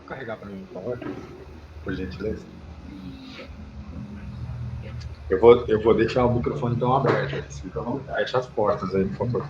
Carregar para mim, por favor, por gentileza. Eu vou deixar o microfone então aberto. Fecha as portas aí, por favor.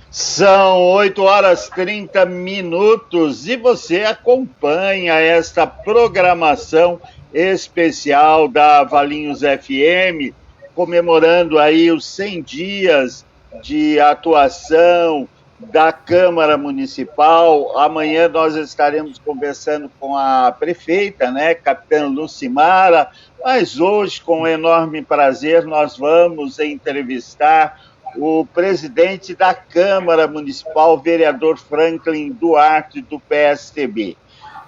São 8h30 e você acompanha esta programação especial da Valinhos FM, comemorando aí os 100 dias de atuação da Câmara Municipal. Amanhã nós estaremos conversando com a prefeita, Capitã Lucimara, mas hoje, com enorme prazer, nós vamos entrevistar o presidente da Câmara Municipal, vereador Franklin Duarte, do PSTB.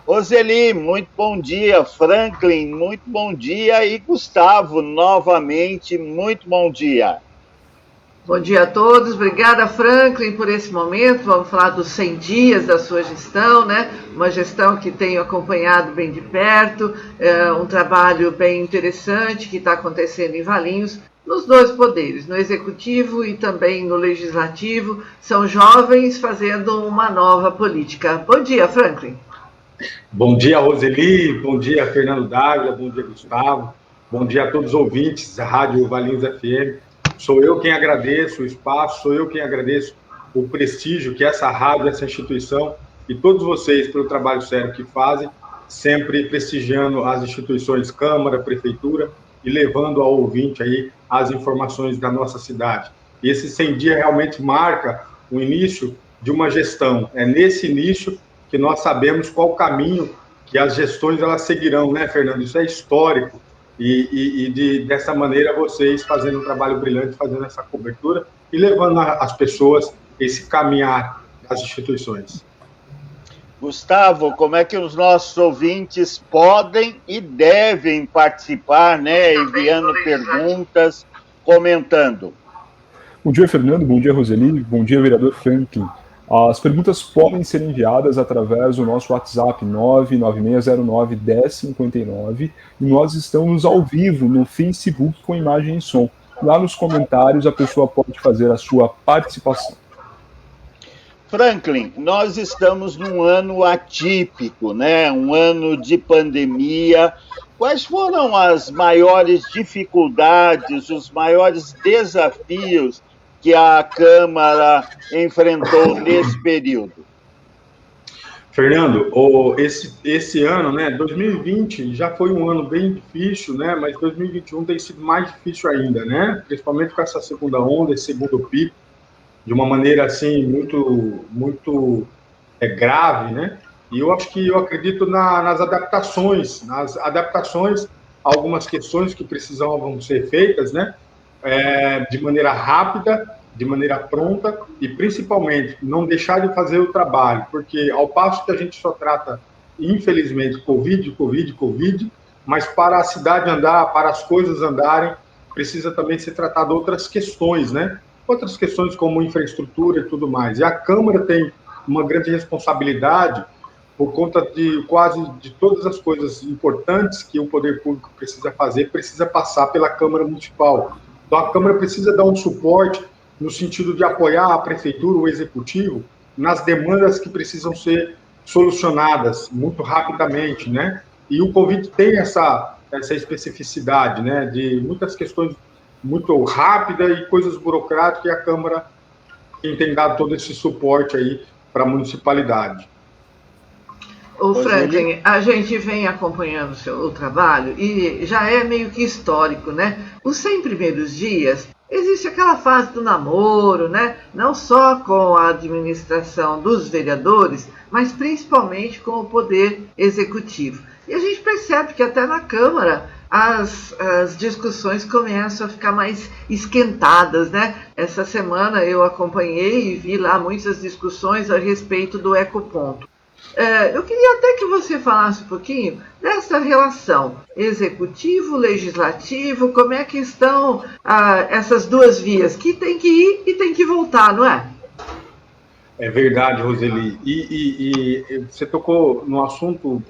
Roseli, muito bom dia. Franklin, muito bom dia. E Gustavo, novamente, muito bom dia. Bom dia a todos. Obrigada, Franklin, por esse momento. Vamos falar dos 100 dias da sua gestão, Uma gestão que tenho acompanhado bem de perto, um trabalho bem interessante que está acontecendo em Valinhos, nos dois poderes, no executivo e também no legislativo. São jovens fazendo uma nova política. Bom dia, Franklin. Bom dia, Roseli. Bom dia, Fernando Dávila. Bom dia, Gustavo. Bom dia a todos os ouvintes da Rádio Valinhos FM. Sou eu quem agradeço o espaço, sou eu quem agradeço o prestígio que essa rádio, essa instituição e todos vocês pelo trabalho sério que fazem, sempre prestigiando as instituições, Câmara, Prefeitura, e levando ao ouvinte aí as informações da nossa cidade. E esse 100 dias realmente marca o início de uma gestão. É nesse início que nós sabemos qual o caminho que as gestões elas seguirão, Fernando? Isso é histórico. Dessa maneira vocês fazendo um trabalho brilhante, fazendo essa cobertura e levando as pessoas esse caminhar das instituições. Gustavo, como é que os nossos ouvintes podem e devem participar, enviando perguntas, comentando? Bom dia, Fernando. Bom dia, Roseli. Bom dia, vereador Franklin. As perguntas podem ser enviadas através do nosso WhatsApp 99609-1059 e nós estamos ao vivo no Facebook com imagem e som. Lá nos comentários a pessoa pode fazer a sua participação. Franklin, nós estamos num ano atípico, um ano de pandemia. Quais foram as maiores dificuldades, os maiores desafios que a Câmara enfrentou nesse período? Fernando, esse ano, 2020 já foi um ano bem difícil, mas 2021 tem sido mais difícil ainda, principalmente com essa segunda onda, esse segundo pico, de uma maneira assim muito grave, E eu acredito nas adaptações a algumas questões que precisavam ser feitas, de maneira rápida, de maneira pronta e principalmente não deixar de fazer o trabalho, porque ao passo que a gente só trata, infelizmente, Covid, mas para a cidade andar, para as coisas andarem, precisa também ser tratado outras questões, Outras questões como infraestrutura e tudo mais. E a Câmara tem uma grande responsabilidade por conta de todas as coisas importantes que o poder público precisa fazer, precisa passar pela Câmara Municipal. Então, a Câmara precisa dar um suporte no sentido de apoiar a Prefeitura, o Executivo, nas demandas que precisam ser solucionadas muito rapidamente, E o Covid tem essa especificidade, de muitas questões muito rápidas e coisas burocráticas, e a Câmara tem dado todo esse suporte aí para a municipalidade. O Franklin, a gente vem acompanhando o seu trabalho e já é meio que histórico, Os 100 primeiros dias, existe aquela fase do namoro, Não só com a administração dos vereadores, mas principalmente com o poder executivo. E a gente percebe que até na Câmara as discussões começam a ficar mais esquentadas, Essa semana eu acompanhei e vi lá muitas discussões a respeito do ecoponto. Eu queria até que você falasse um pouquinho dessa relação executivo-legislativo, como é que estão essas duas vias, que tem que ir e tem que voltar, não é? É verdade, Roseli. E você tocou no assunto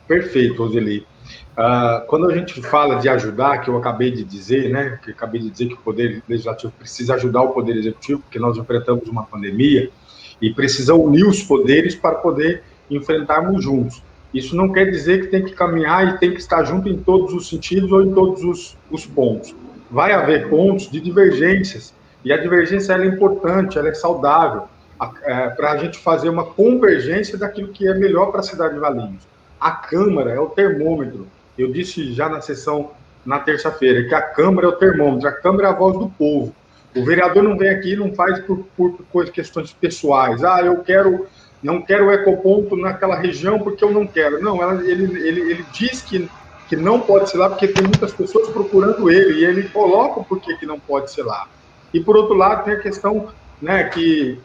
perfeito, Roseli. Quando a gente fala de ajudar, que eu acabei de dizer, que o Poder Legislativo precisa ajudar o Poder Executivo, porque nós enfrentamos uma pandemia e precisa unir os poderes para poder enfrentarmos juntos. Isso não quer dizer que tem que caminhar e tem que estar junto em todos os sentidos ou em todos os pontos. Vai haver pontos de divergências, e a divergência ela é importante, ela é saudável, para a gente fazer uma convergência daquilo que é melhor para a cidade de Valinhos. A Câmara é o termômetro. Eu disse já na sessão na terça-feira que a Câmara é o termômetro, a Câmara é a voz do povo. O vereador não vem aqui e não faz por questões pessoais. Eu não quero o ecoponto naquela região porque eu não quero. Não, ele diz que não pode ser lá porque tem muitas pessoas procurando ele, e ele coloca o porquê que não pode ser lá. E, por outro lado, tem a questão, né, que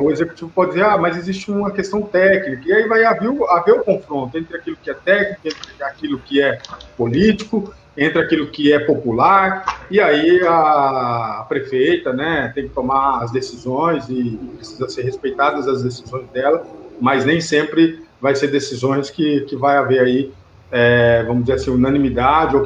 o executivo pode dizer, mas existe uma questão técnica, e aí vai haver o confronto entre aquilo que é técnico, entre aquilo que é político, entre aquilo que é popular, e aí a prefeita, né, tem que tomar as decisões e precisa ser respeitadas as decisões dela, mas nem sempre vai ser decisões que vai haver aí, vamos dizer assim, unanimidade,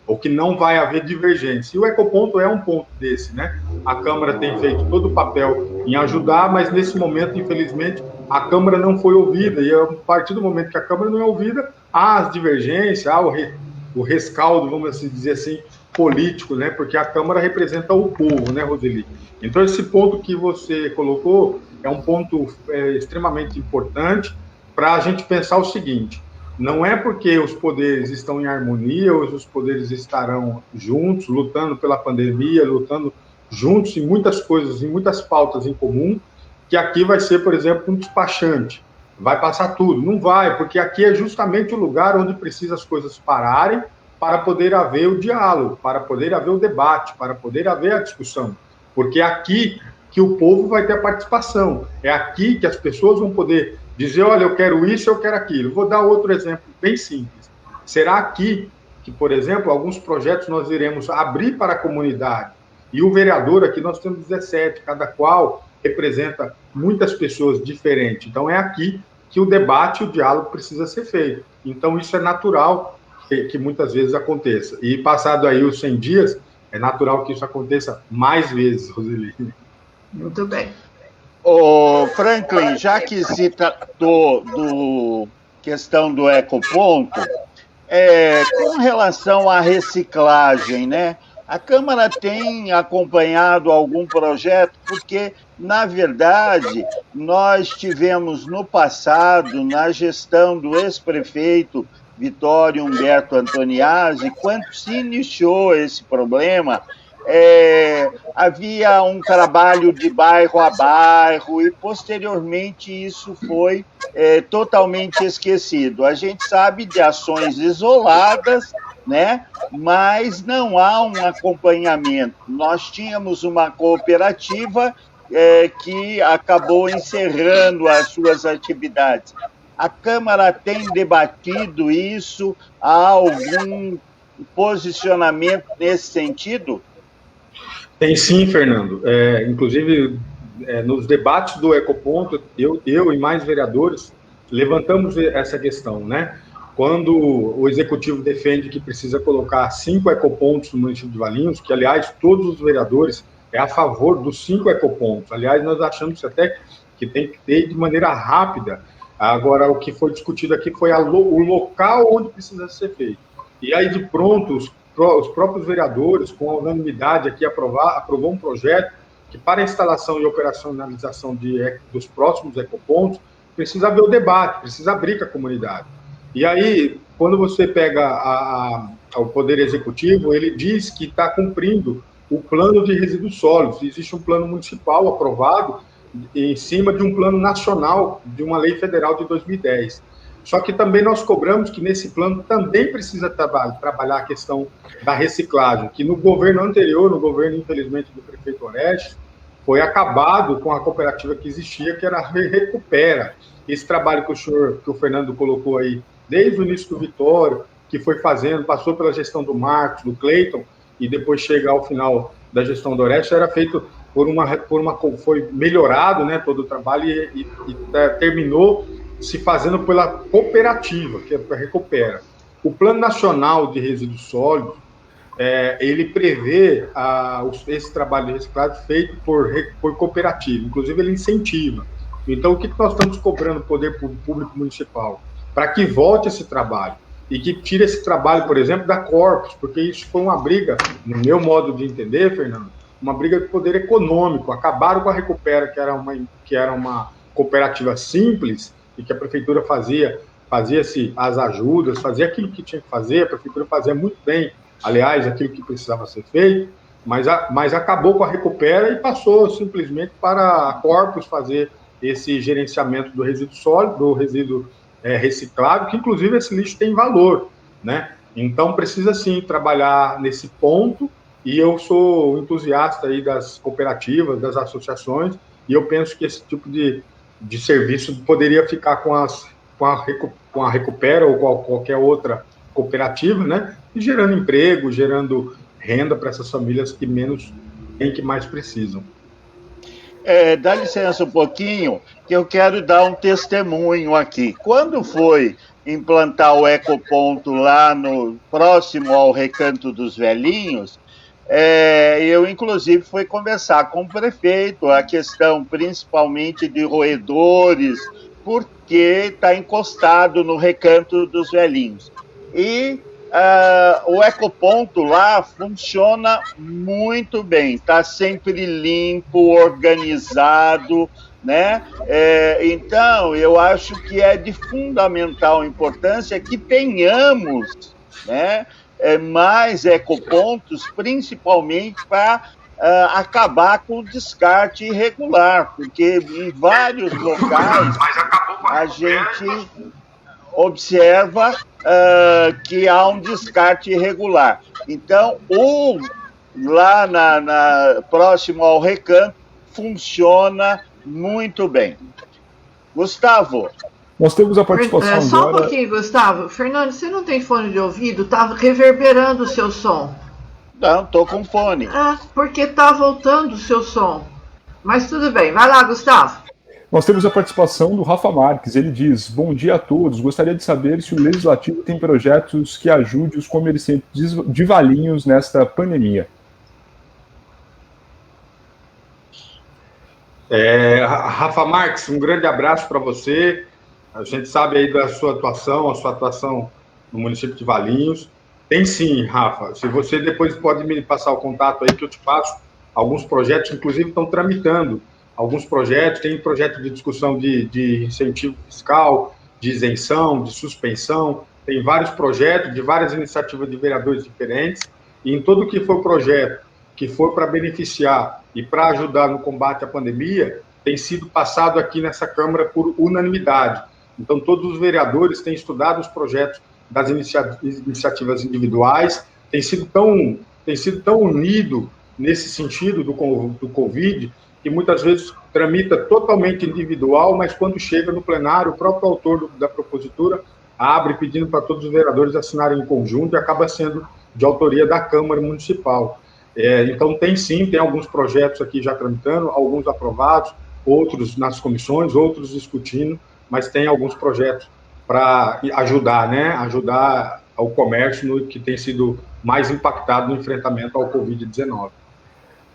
ou que não vai haver divergência. E o ecoponto é um ponto desse, né? A Câmara tem feito todo o papel em ajudar, mas nesse momento, infelizmente, a Câmara não foi ouvida, e a partir do momento que a Câmara não é ouvida, há as divergências, há o rescaldo, vamos assim dizer assim, político, né? Porque a Câmara representa o povo, né, Roseli? Então, esse ponto que você colocou é um ponto extremamente importante para a gente pensar o seguinte: não é porque os poderes estão em harmonia, ou os poderes estarão juntos, lutando pela pandemia, lutando juntos em muitas coisas, em muitas pautas em comum, que aqui vai ser, por exemplo, um despachante. Vai passar tudo. Não vai, porque aqui é justamente o lugar onde precisa as coisas pararem para poder haver o diálogo, para poder haver o debate, para poder haver a discussão. Porque é aqui que o povo vai ter a participação. É aqui que as pessoas vão poder dizer, olha, eu quero isso, eu quero aquilo. Vou dar outro exemplo bem simples. Será aqui que, por exemplo, alguns projetos nós iremos abrir para a comunidade, e o vereador aqui, nós temos 17, cada qual representa muitas pessoas diferentes. Então, é aqui que o debate, o diálogo precisa ser feito. Então, isso é natural que muitas vezes aconteça. E passado aí os 100 dias, é natural que isso aconteça mais vezes, Roseli. Muito bem. Ô, Franklin, já que se tratou do questão do ecoponto, com relação à reciclagem, né? A Câmara tem acompanhado algum projeto, porque, na verdade, nós tivemos no passado, na gestão do ex-prefeito Vitório Humberto Antoniazzi, quando se iniciou esse problema, havia um trabalho de bairro a bairro e, posteriormente, isso foi totalmente esquecido. A gente sabe de ações isoladas, né? Mas não há um acompanhamento. Nós tínhamos uma cooperativa que acabou encerrando as suas atividades. A Câmara tem debatido isso? Há algum posicionamento nesse sentido? Tem sim, Fernando. Inclusive, nos debates do ecoponto, eu e mais vereadores levantamos essa questão, né? Quando o executivo defende que precisa colocar 5 ecopontos no município de Valinhos, que, aliás, todos os vereadores é a favor dos 5 ecopontos. Aliás, nós achamos até que tem que ter de maneira rápida. Agora, o que foi discutido aqui foi o local onde precisa ser feito. E aí, de pronto, os próprios vereadores, com a unanimidade aqui, aprovou um projeto que, para a instalação e operacionalização dos próximos ecopontos, precisa haver o debate, precisa abrir com a comunidade. E aí, quando você pega o Poder Executivo, ele diz que está cumprindo o plano de resíduos sólidos. Existe um plano municipal aprovado em cima de um plano nacional, de uma lei federal de 2010. Só que também nós cobramos que nesse plano também precisa trabalhar a questão da reciclagem, que no governo anterior, no governo, infelizmente, do prefeito Orestes, foi acabado com a cooperativa que existia, que era a Recupera. Esse trabalho que o Fernando colocou aí, desde o início do Vitório, que foi fazendo, passou pela gestão do Marcos, do Cleiton, e depois chega ao final da gestão do Orestes, era feito foi melhorado, né, todo o trabalho, e terminou se fazendo pela cooperativa, que é a Recupera. O Plano Nacional de Resíduos Sólidos, ele prevê esse trabalho de reciclagem feito por cooperativa, inclusive ele incentiva. Então, o que nós estamos cobrando do Poder Público Municipal? para que volte esse trabalho e que tire esse trabalho, por exemplo, da Corpus, porque isso foi uma briga, no meu modo de entender, Fernando, uma briga de poder econômico. Acabaram com a Recupera, que era uma cooperativa simples e que a prefeitura fazia-se as ajudas, fazia aquilo que tinha que fazer, a prefeitura fazia muito bem, aliás, aquilo que precisava ser feito, mas acabou com a Recupera e passou simplesmente para a Corpus fazer esse gerenciamento do resíduo sólido, do resíduo reciclável, que inclusive esse lixo tem valor, né? Então precisa sim trabalhar nesse ponto, e eu sou entusiasta aí das cooperativas, das associações, e eu penso que esse tipo de serviço poderia ficar com a Recupera ou com qualquer outra cooperativa, né? E gerando emprego, gerando renda para essas famílias que menos têm, que mais precisam. Dá licença um pouquinho, que eu quero dar um testemunho aqui. Quando foi implantar o ecoponto lá próximo ao Recanto dos Velhinhos, eu, inclusive, fui conversar com o prefeito a questão principalmente de roedores, porque está encostado no Recanto dos Velhinhos. E o ecoponto lá funciona muito bem, está sempre limpo, organizado, né? Então, eu acho que é de fundamental importância que tenhamos, né, mais ecopontos, principalmente para acabar com o descarte irregular, porque em vários locais a gente observa que há um descarte irregular. Então, lá próximo ao Recanto, funciona muito bem. Gustavo. Nós temos a participação só agora... um pouquinho, Gustavo. Fernando, você não tem fone de ouvido? Está reverberando o seu som. Não, estou com fone. Porque está voltando o seu som. Mas tudo bem. Vai lá, Gustavo. Nós temos a participação do Rafa Marques. Ele diz: bom dia a todos. Gostaria de saber se o Legislativo tem projetos que ajudem os comerciantes de Valinhos nesta pandemia. Rafa Marques, um grande abraço para você. A gente sabe aí da sua atuação no município de Valinhos. Tem sim, Rafa. Se você depois pode me passar o contato aí, que eu te passo alguns projetos, inclusive estão tramitando alguns projetos. Tem projeto de discussão de incentivo fiscal, de isenção, de suspensão. Tem vários projetos de várias iniciativas de vereadores diferentes. E em todo que for projeto que for para beneficiar e para ajudar no combate à pandemia, tem sido passado aqui nessa Câmara por unanimidade. Então, todos os vereadores têm estudado os projetos das iniciativas individuais, tem sido tão unido nesse sentido do Covid, que muitas vezes tramita totalmente individual, mas quando chega no plenário, o próprio autor da propositura abre pedindo para todos os vereadores assinarem em conjunto e acaba sendo de autoria da Câmara Municipal. Então, tem alguns projetos aqui já tramitando, alguns aprovados, outros nas comissões, outros discutindo, mas tem alguns projetos para ajudar, né? Ajudar ao comércio que tem sido mais impactado no enfrentamento ao Covid-19.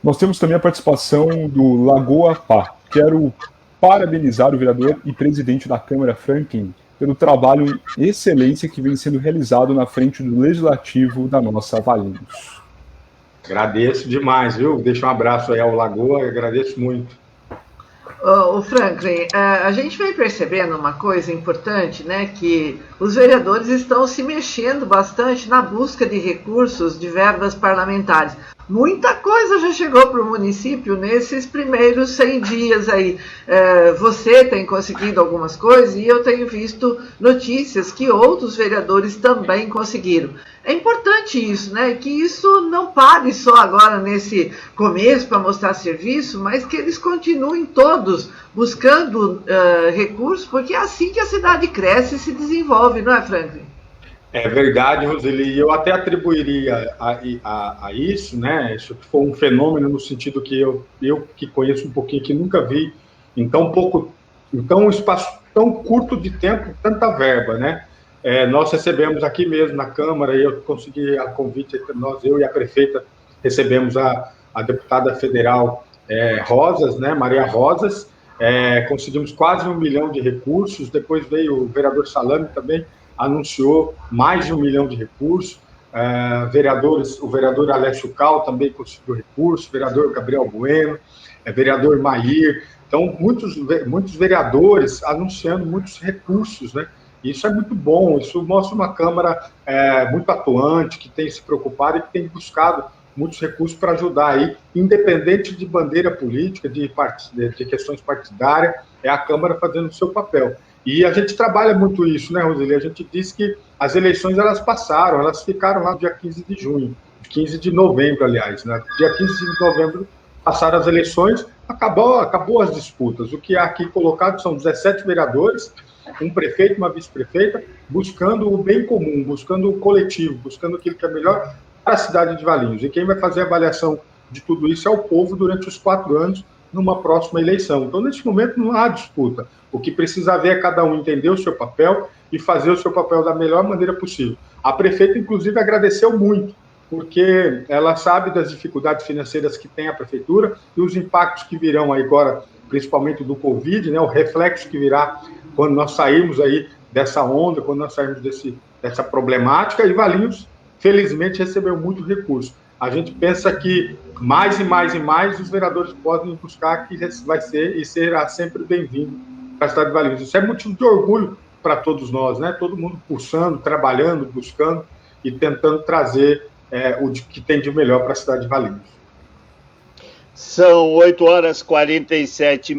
Nós temos também a participação do Lagoa Pá. Quero parabenizar o vereador e presidente da Câmara, Franklin, pelo trabalho em excelência que vem sendo realizado na frente do Legislativo da nossa Valinhos. Agradeço demais, viu? Deixa um abraço aí ao Lagoa, agradeço muito. O Franklin, a gente vem percebendo uma coisa importante, né, que os vereadores estão se mexendo bastante na busca de recursos de verbas parlamentares. Muita coisa já chegou para o município nesses primeiros 100 dias aí. Você tem conseguido algumas coisas e eu tenho visto notícias que outros vereadores também conseguiram. É importante isso, né? Que isso não pare só agora nesse começo para mostrar serviço, mas que eles continuem todos buscando recursos, porque é assim que a cidade cresce e se desenvolve, não é, Franklin? É verdade, Roseli. Eu até atribuiria a isso, né? Isso foi um fenômeno no sentido que eu que conheço um pouquinho, que nunca vi em um espaço tão curto de tempo, tanta verba, né? Nós recebemos aqui mesmo na Câmara, e eu consegui a convite, eu e a prefeita recebemos a deputada federal Rosas, né, Maria Rosas, conseguimos quase 1 milhão de recursos, depois veio o vereador Salame também, anunciou mais de 1 milhão de recursos, o vereador Alessio Cal também conseguiu recursos, o vereador Gabriel Bueno, vereador Mair, então muitos vereadores anunciando muitos recursos, né? Isso é muito bom, isso mostra uma Câmara muito atuante, que tem se preocupado e que tem buscado muitos recursos para ajudar aí, independente de bandeira política, de questões partidárias, é a Câmara fazendo o seu papel. E a gente trabalha muito isso, né, Roseli? A gente diz que as eleições, elas passaram, elas ficaram lá no dia 15 de junho, 15 de novembro, aliás, né? Dia 15 de novembro passaram as eleições, acabou as disputas. O que há aqui colocado são 17 vereadores, um prefeito, uma vice-prefeita, buscando o bem comum, buscando o coletivo, buscando aquilo que é melhor para a cidade de Valinhos. E quem vai fazer a avaliação de tudo isso é o povo durante os 4 anos, numa próxima eleição. Então, nesse momento, não há disputa. O que precisa haver é cada um entender o seu papel e fazer o seu papel da melhor maneira possível. A prefeita, inclusive, agradeceu muito, porque ela sabe das dificuldades financeiras que tem a prefeitura e os impactos que virão aí agora, principalmente do Covid, né, o reflexo que virá quando nós sairmos aí dessa onda, quando nós sairmos dessa problemática, e Valinhos, felizmente, recebeu muito recurso. A gente pensa que mais e mais e mais os vereadores podem buscar, que vai ser e será sempre bem-vindo para a cidade de Valinhos. Isso é motivo de orgulho para todos nós, né? Todo mundo pulsando, trabalhando, buscando e tentando trazer o que tem de melhor para a cidade de Valinhos. São 8h47.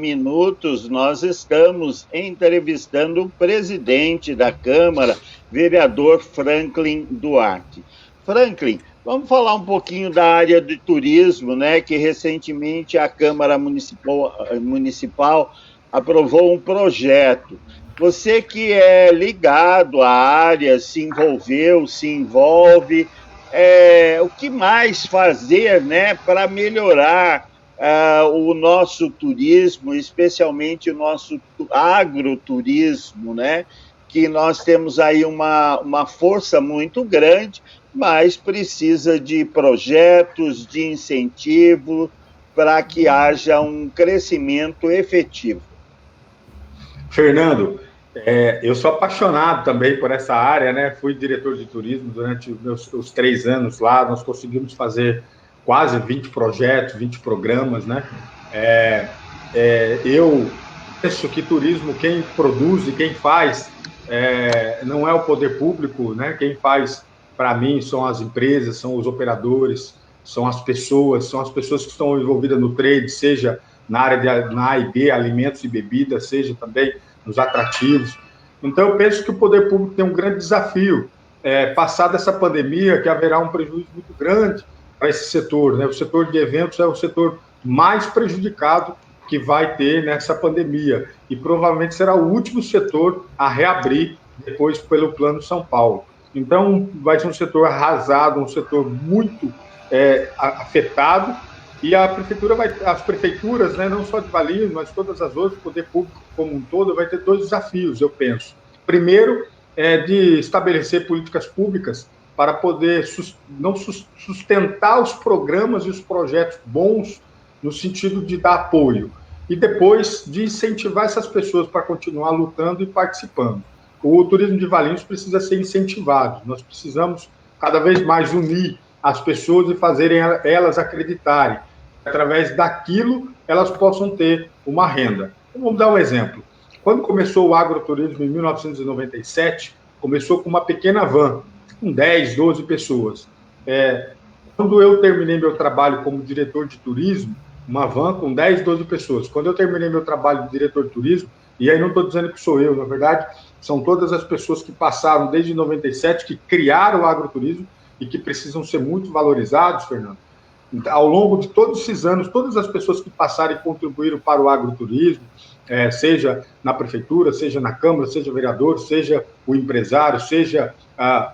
Nós estamos entrevistando o presidente da Câmara, vereador Franklin Duarte. Franklin, vamos falar um pouquinho da área de turismo, né? Que recentemente a Câmara Municipal aprovou um projeto. Você que é ligado à área, se envolveu, se envolve, o que mais fazer, né, para melhorar o nosso turismo, especialmente o nosso agroturismo, né? Que nós temos aí uma força muito grande, mas precisa de projetos, de incentivo, para que haja um crescimento efetivo. Fernando, eu sou apaixonado também por essa área, né? Fui diretor de turismo durante os 3 anos lá, nós conseguimos fazer quase 20 projetos, 20 programas, né? Eu penso que turismo, quem produz e quem faz, não é o poder público, né? Quem faz, para mim, são as empresas, são os operadores, são as pessoas que estão envolvidas no trade, seja na área na A e B, alimentos e bebidas, seja também nos atrativos. Então, eu penso que o poder público tem um grande desafio, passada essa pandemia, que haverá um prejuízo muito grande para esse setor, né? O setor de eventos é o setor mais prejudicado que vai ter nessa pandemia e provavelmente será o último setor a reabrir depois pelo Plano São Paulo. Então, vai ser um setor arrasado, um setor muito afetado, e as prefeituras, né, não só de Valinhos, mas todas as outras, o poder público como um todo, vai ter 2 desafios, eu penso. Primeiro, de estabelecer políticas públicas para poder sustentar os programas e os projetos bons, no sentido de dar apoio, e depois de incentivar essas pessoas para continuar lutando e participando. O turismo de Valinhos precisa ser incentivado, nós precisamos cada vez mais unir as pessoas e fazerem elas acreditarem. Através daquilo, elas possam ter uma renda. Então, vamos dar um exemplo. Quando começou o agroturismo em 1997, começou com uma pequena van, com 10, 12 pessoas. Quando eu terminei meu trabalho como diretor de turismo, uma van com 10, 12 pessoas. Quando eu terminei meu trabalho de diretor de turismo, e aí não estou dizendo que sou eu, na verdade, são todas as pessoas que passaram desde 97, que criaram o agroturismo e que precisam ser muito valorizados, Fernando. Ao longo de todos esses anos, todas as pessoas que passaram e contribuíram para o agroturismo, seja na prefeitura, seja na Câmara, seja vereador, seja o empresário, seja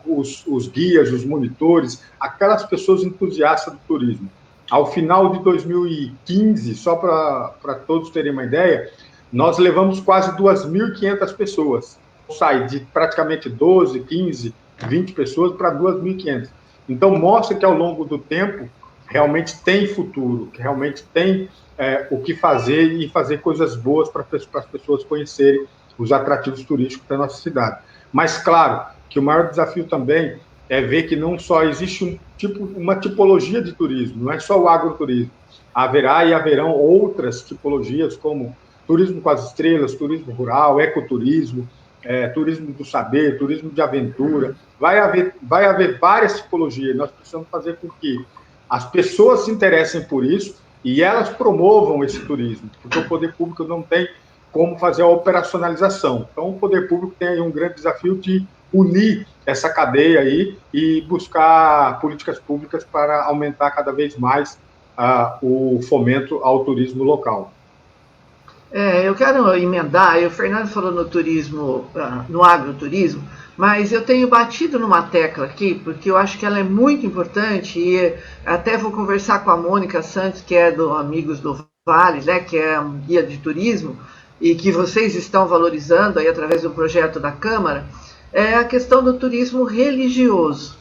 os guias, os monitores, aquelas pessoas entusiastas do turismo. Ao final de 2015, só para todos terem uma ideia, nós levamos quase 2.500 pessoas. Sai de praticamente 12, 15, 20 pessoas para 2.500. Então, mostra que ao longo do tempo, realmente tem futuro, que realmente tem o que fazer e fazer coisas boas para as pessoas conhecerem os atrativos turísticos da nossa cidade. Mas, claro, que o maior desafio também é ver que não só existe uma tipologia de turismo, não é só o agroturismo. Haverá e haverão outras tipologias, como turismo com as estrelas, turismo rural, ecoturismo, turismo do saber, turismo de aventura. Vai haver várias tipologias. Nós precisamos fazer com que as pessoas se interessem por isso e elas promovam esse turismo, porque o poder público não tem como fazer a operacionalização. Então, o poder público tem aí um grande desafio de unir essa cadeia aí e buscar políticas públicas para aumentar cada vez mais o fomento ao turismo local. Eu quero emendar, o Fernando falou no turismo, no agroturismo, mas eu tenho batido numa tecla aqui, porque eu acho que ela é muito importante, e até vou conversar com a Mônica Santos, que é do Amigos do Vale, né, que é um guia de turismo, e que vocês estão valorizando aí através do projeto da Câmara, é a questão do turismo religioso.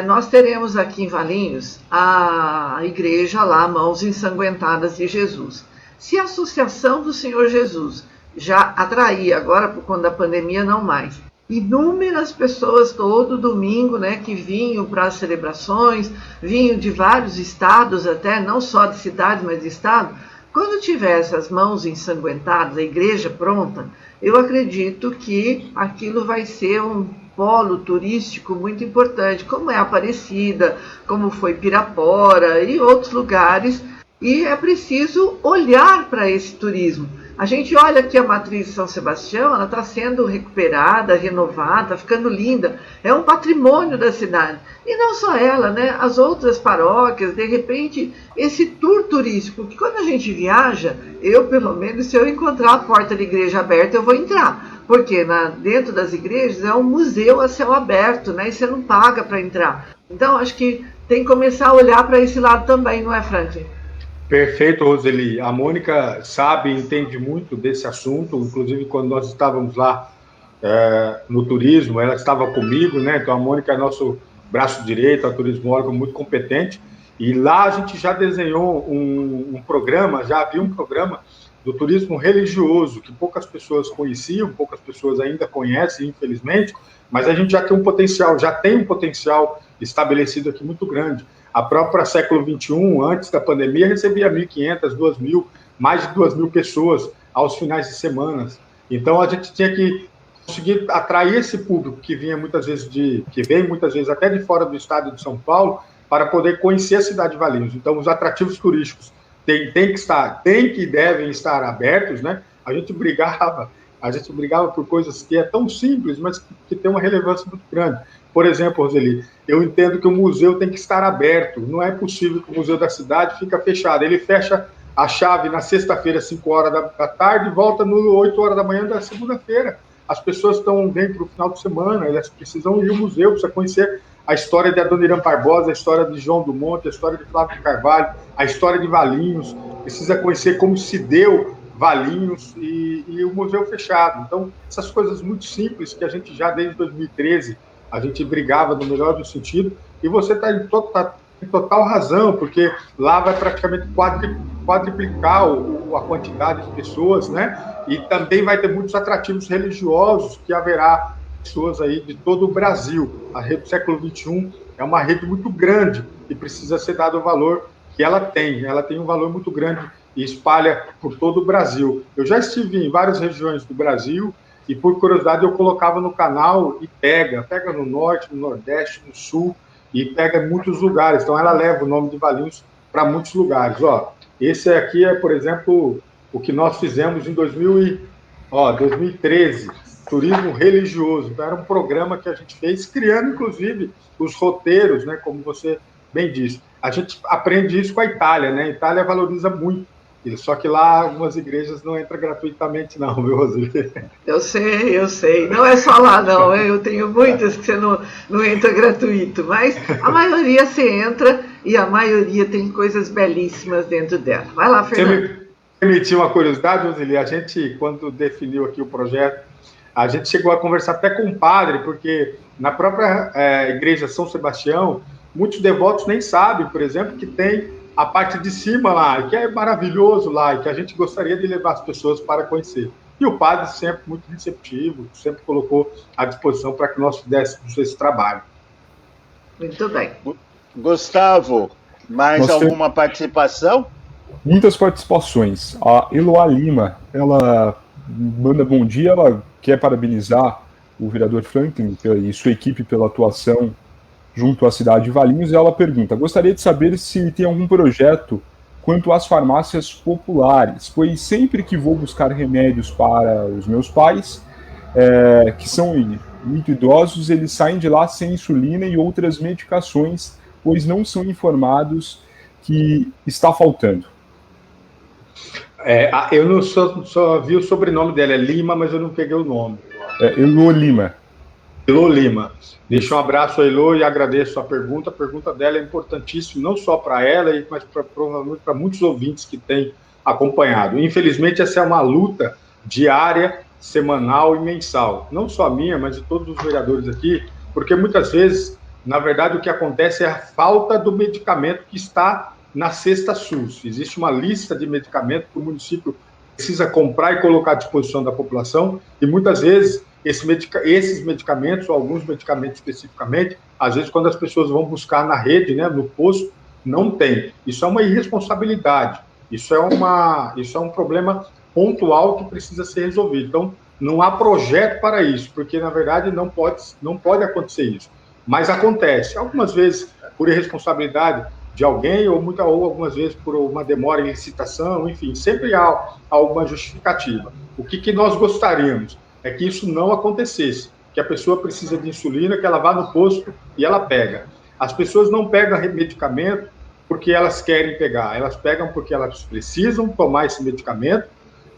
Nós teremos aqui em Valinhos a igreja lá, Mãos Ensanguentadas de Jesus. Se a Associação do Senhor Jesus já atraía, agora por conta da pandemia não mais, inúmeras pessoas todo domingo, né, que vinham para as celebrações, vinham de vários estados até, não só de cidade, mas de estado, quando tiver essas mãos ensanguentadas, a igreja pronta, eu acredito que aquilo vai ser um polo turístico muito importante, como é Aparecida, como foi Pirapora e outros lugares, e é preciso olhar para esse turismo. A gente olha aqui a matriz de São Sebastião, ela está sendo recuperada, renovada, ficando linda, é um patrimônio da cidade. E não só ela, né? As outras paróquias, de repente, esse tour turístico, que quando a gente viaja, eu pelo menos, se eu encontrar a porta da igreja aberta, eu vou entrar. Porque dentro das igrejas é um museu a céu aberto, né? E você não paga para entrar. Então, acho que tem que começar a olhar para esse lado também, não é, Franklin? Perfeito, Roseli. A Mônica sabe e entende muito desse assunto, inclusive quando nós estávamos lá no turismo, ela estava comigo, né? Então a Mônica é nosso braço direito, a turismóloga muito competente, e lá a gente já desenhou um programa, já havia um programa do turismo religioso, que poucas pessoas conheciam, poucas pessoas ainda conhecem, infelizmente, mas a gente já tem um potencial estabelecido aqui muito grande. A própria Século XXI, antes da pandemia, recebia 1.500, 2.000, mais de 2.000 pessoas aos finais de semana. Então, a gente tinha que conseguir atrair esse público que vem muitas vezes até de fora do estado de São Paulo, para poder conhecer a cidade de Valinhos. Então, os atrativos turísticos têm que e devem estar abertos, né? A gente brigava por coisas que é tão simples, mas que tem uma relevância muito grande. Por exemplo, Roseli, eu entendo que o museu tem que estar aberto. Não é possível que o Museu da Cidade fique fechado. Ele fecha a chave na sexta-feira, 5 horas da tarde, e volta no 8 horas da manhã da segunda-feira. As pessoas vêm para o final de semana, elas precisam ir ao museu, precisam conhecer a história de Adoniran Barbosa, a história de João do Monte, a história de Flávio de Carvalho, a história de Valinhos, precisa conhecer como se deu Valinhos e o museu fechado. Então, essas coisas muito simples que a gente já desde 2013 a gente brigava no melhor do sentido, e você está em total razão, porque lá vai praticamente quadriplicar a quantidade de pessoas, né? E também vai ter muitos atrativos religiosos, que haverá pessoas aí de todo o Brasil. A rede do Século XXI é uma rede muito grande e precisa ser dado o valor que ela tem. Ela tem um valor muito grande e espalha por todo o Brasil. Eu já estive em várias regiões do Brasil, e por curiosidade eu colocava no canal e pega no norte, no nordeste, no sul, e pega em muitos lugares. Então ela leva o nome de Valinhos para muitos lugares. Esse aqui é, por exemplo, o que nós fizemos em 2013, turismo religioso. Então era um programa que a gente fez, criando inclusive os roteiros, né, como você bem disse. A gente aprende isso com a Itália, né? A Itália valoriza muito. Só que lá algumas igrejas não entram gratuitamente, não, viu, Roseli? Eu sei. Não é só lá, não. Eu tenho muitas que você não entra gratuito, mas a maioria você entra e a maioria tem coisas belíssimas dentro dela. Vai lá, Fernando. Você me permitiu uma curiosidade, Roseli? A gente, quando definiu aqui o projeto, a gente chegou a conversar até com o padre, porque na própria igreja São Sebastião, muitos devotos nem sabem, por exemplo, que tem a parte de cima lá, que é maravilhoso lá, e que a gente gostaria de levar as pessoas para conhecer. E o padre sempre muito receptivo, sempre colocou à disposição para que nós fizéssemos esse trabalho. Muito bem. Gustavo, mais alguma participação? Muitas participações. A Eloá Lima, ela manda bom dia, ela quer parabenizar o vereador Franklin e sua equipe pela atuação junto à cidade de Valinhos, e ela pergunta: gostaria de saber se tem algum projeto quanto às farmácias populares, pois sempre que vou buscar remédios para os meus pais, que são muito idosos, eles saem de lá sem insulina e outras medicações, pois não são informados que está faltando. Eu não só vi o sobrenome dela, é Lima, mas eu não peguei o nome. Elô Lima. Elô Lima. Deixa um abraço a Elô e agradeço a pergunta. A pergunta dela é importantíssima, não só para ela, mas provavelmente para muitos ouvintes que têm acompanhado. Infelizmente, essa é uma luta diária, semanal e mensal. Não só a minha, mas de todos os vereadores aqui, porque muitas vezes, na verdade, o que acontece é a falta do medicamento que está na cesta SUS. Existe uma lista de medicamentos que o município precisa comprar e colocar à disposição da população, e muitas vezes esses medicamentos, ou alguns medicamentos especificamente, às vezes quando as pessoas vão buscar na rede, né, no posto, não tem. Isso é uma irresponsabilidade, isso é um problema pontual que precisa ser resolvido. Então, não há projeto para isso, porque, na verdade, não pode acontecer isso. Mas acontece, algumas vezes por irresponsabilidade de alguém, ou algumas vezes por uma demora em licitação, enfim, sempre há alguma justificativa. O que nós gostaríamos é que isso não acontecesse, que a pessoa precisa de insulina, que ela vá no posto e ela pega. As pessoas não pegam medicamento porque elas querem pegar, elas pegam porque elas precisam tomar esse medicamento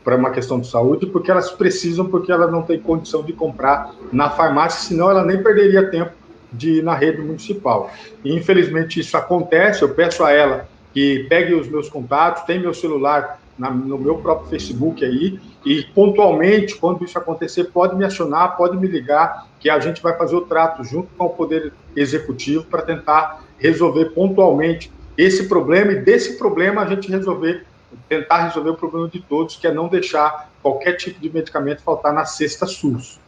para uma questão de saúde, porque elas precisam, porque ela não tem condição de comprar na farmácia, senão ela nem perderia tempo de ir na rede municipal. E, infelizmente, isso acontece. Eu peço a ela que pegue os meus contatos, tem meu celular no meu próprio Facebook aí, e pontualmente, quando isso acontecer, pode me acionar, pode me ligar, que a gente vai fazer o trato junto com o Poder Executivo para tentar resolver pontualmente esse problema, e desse problema a gente tentar resolver o problema de todos, que é não deixar qualquer tipo de medicamento faltar na cesta SUS.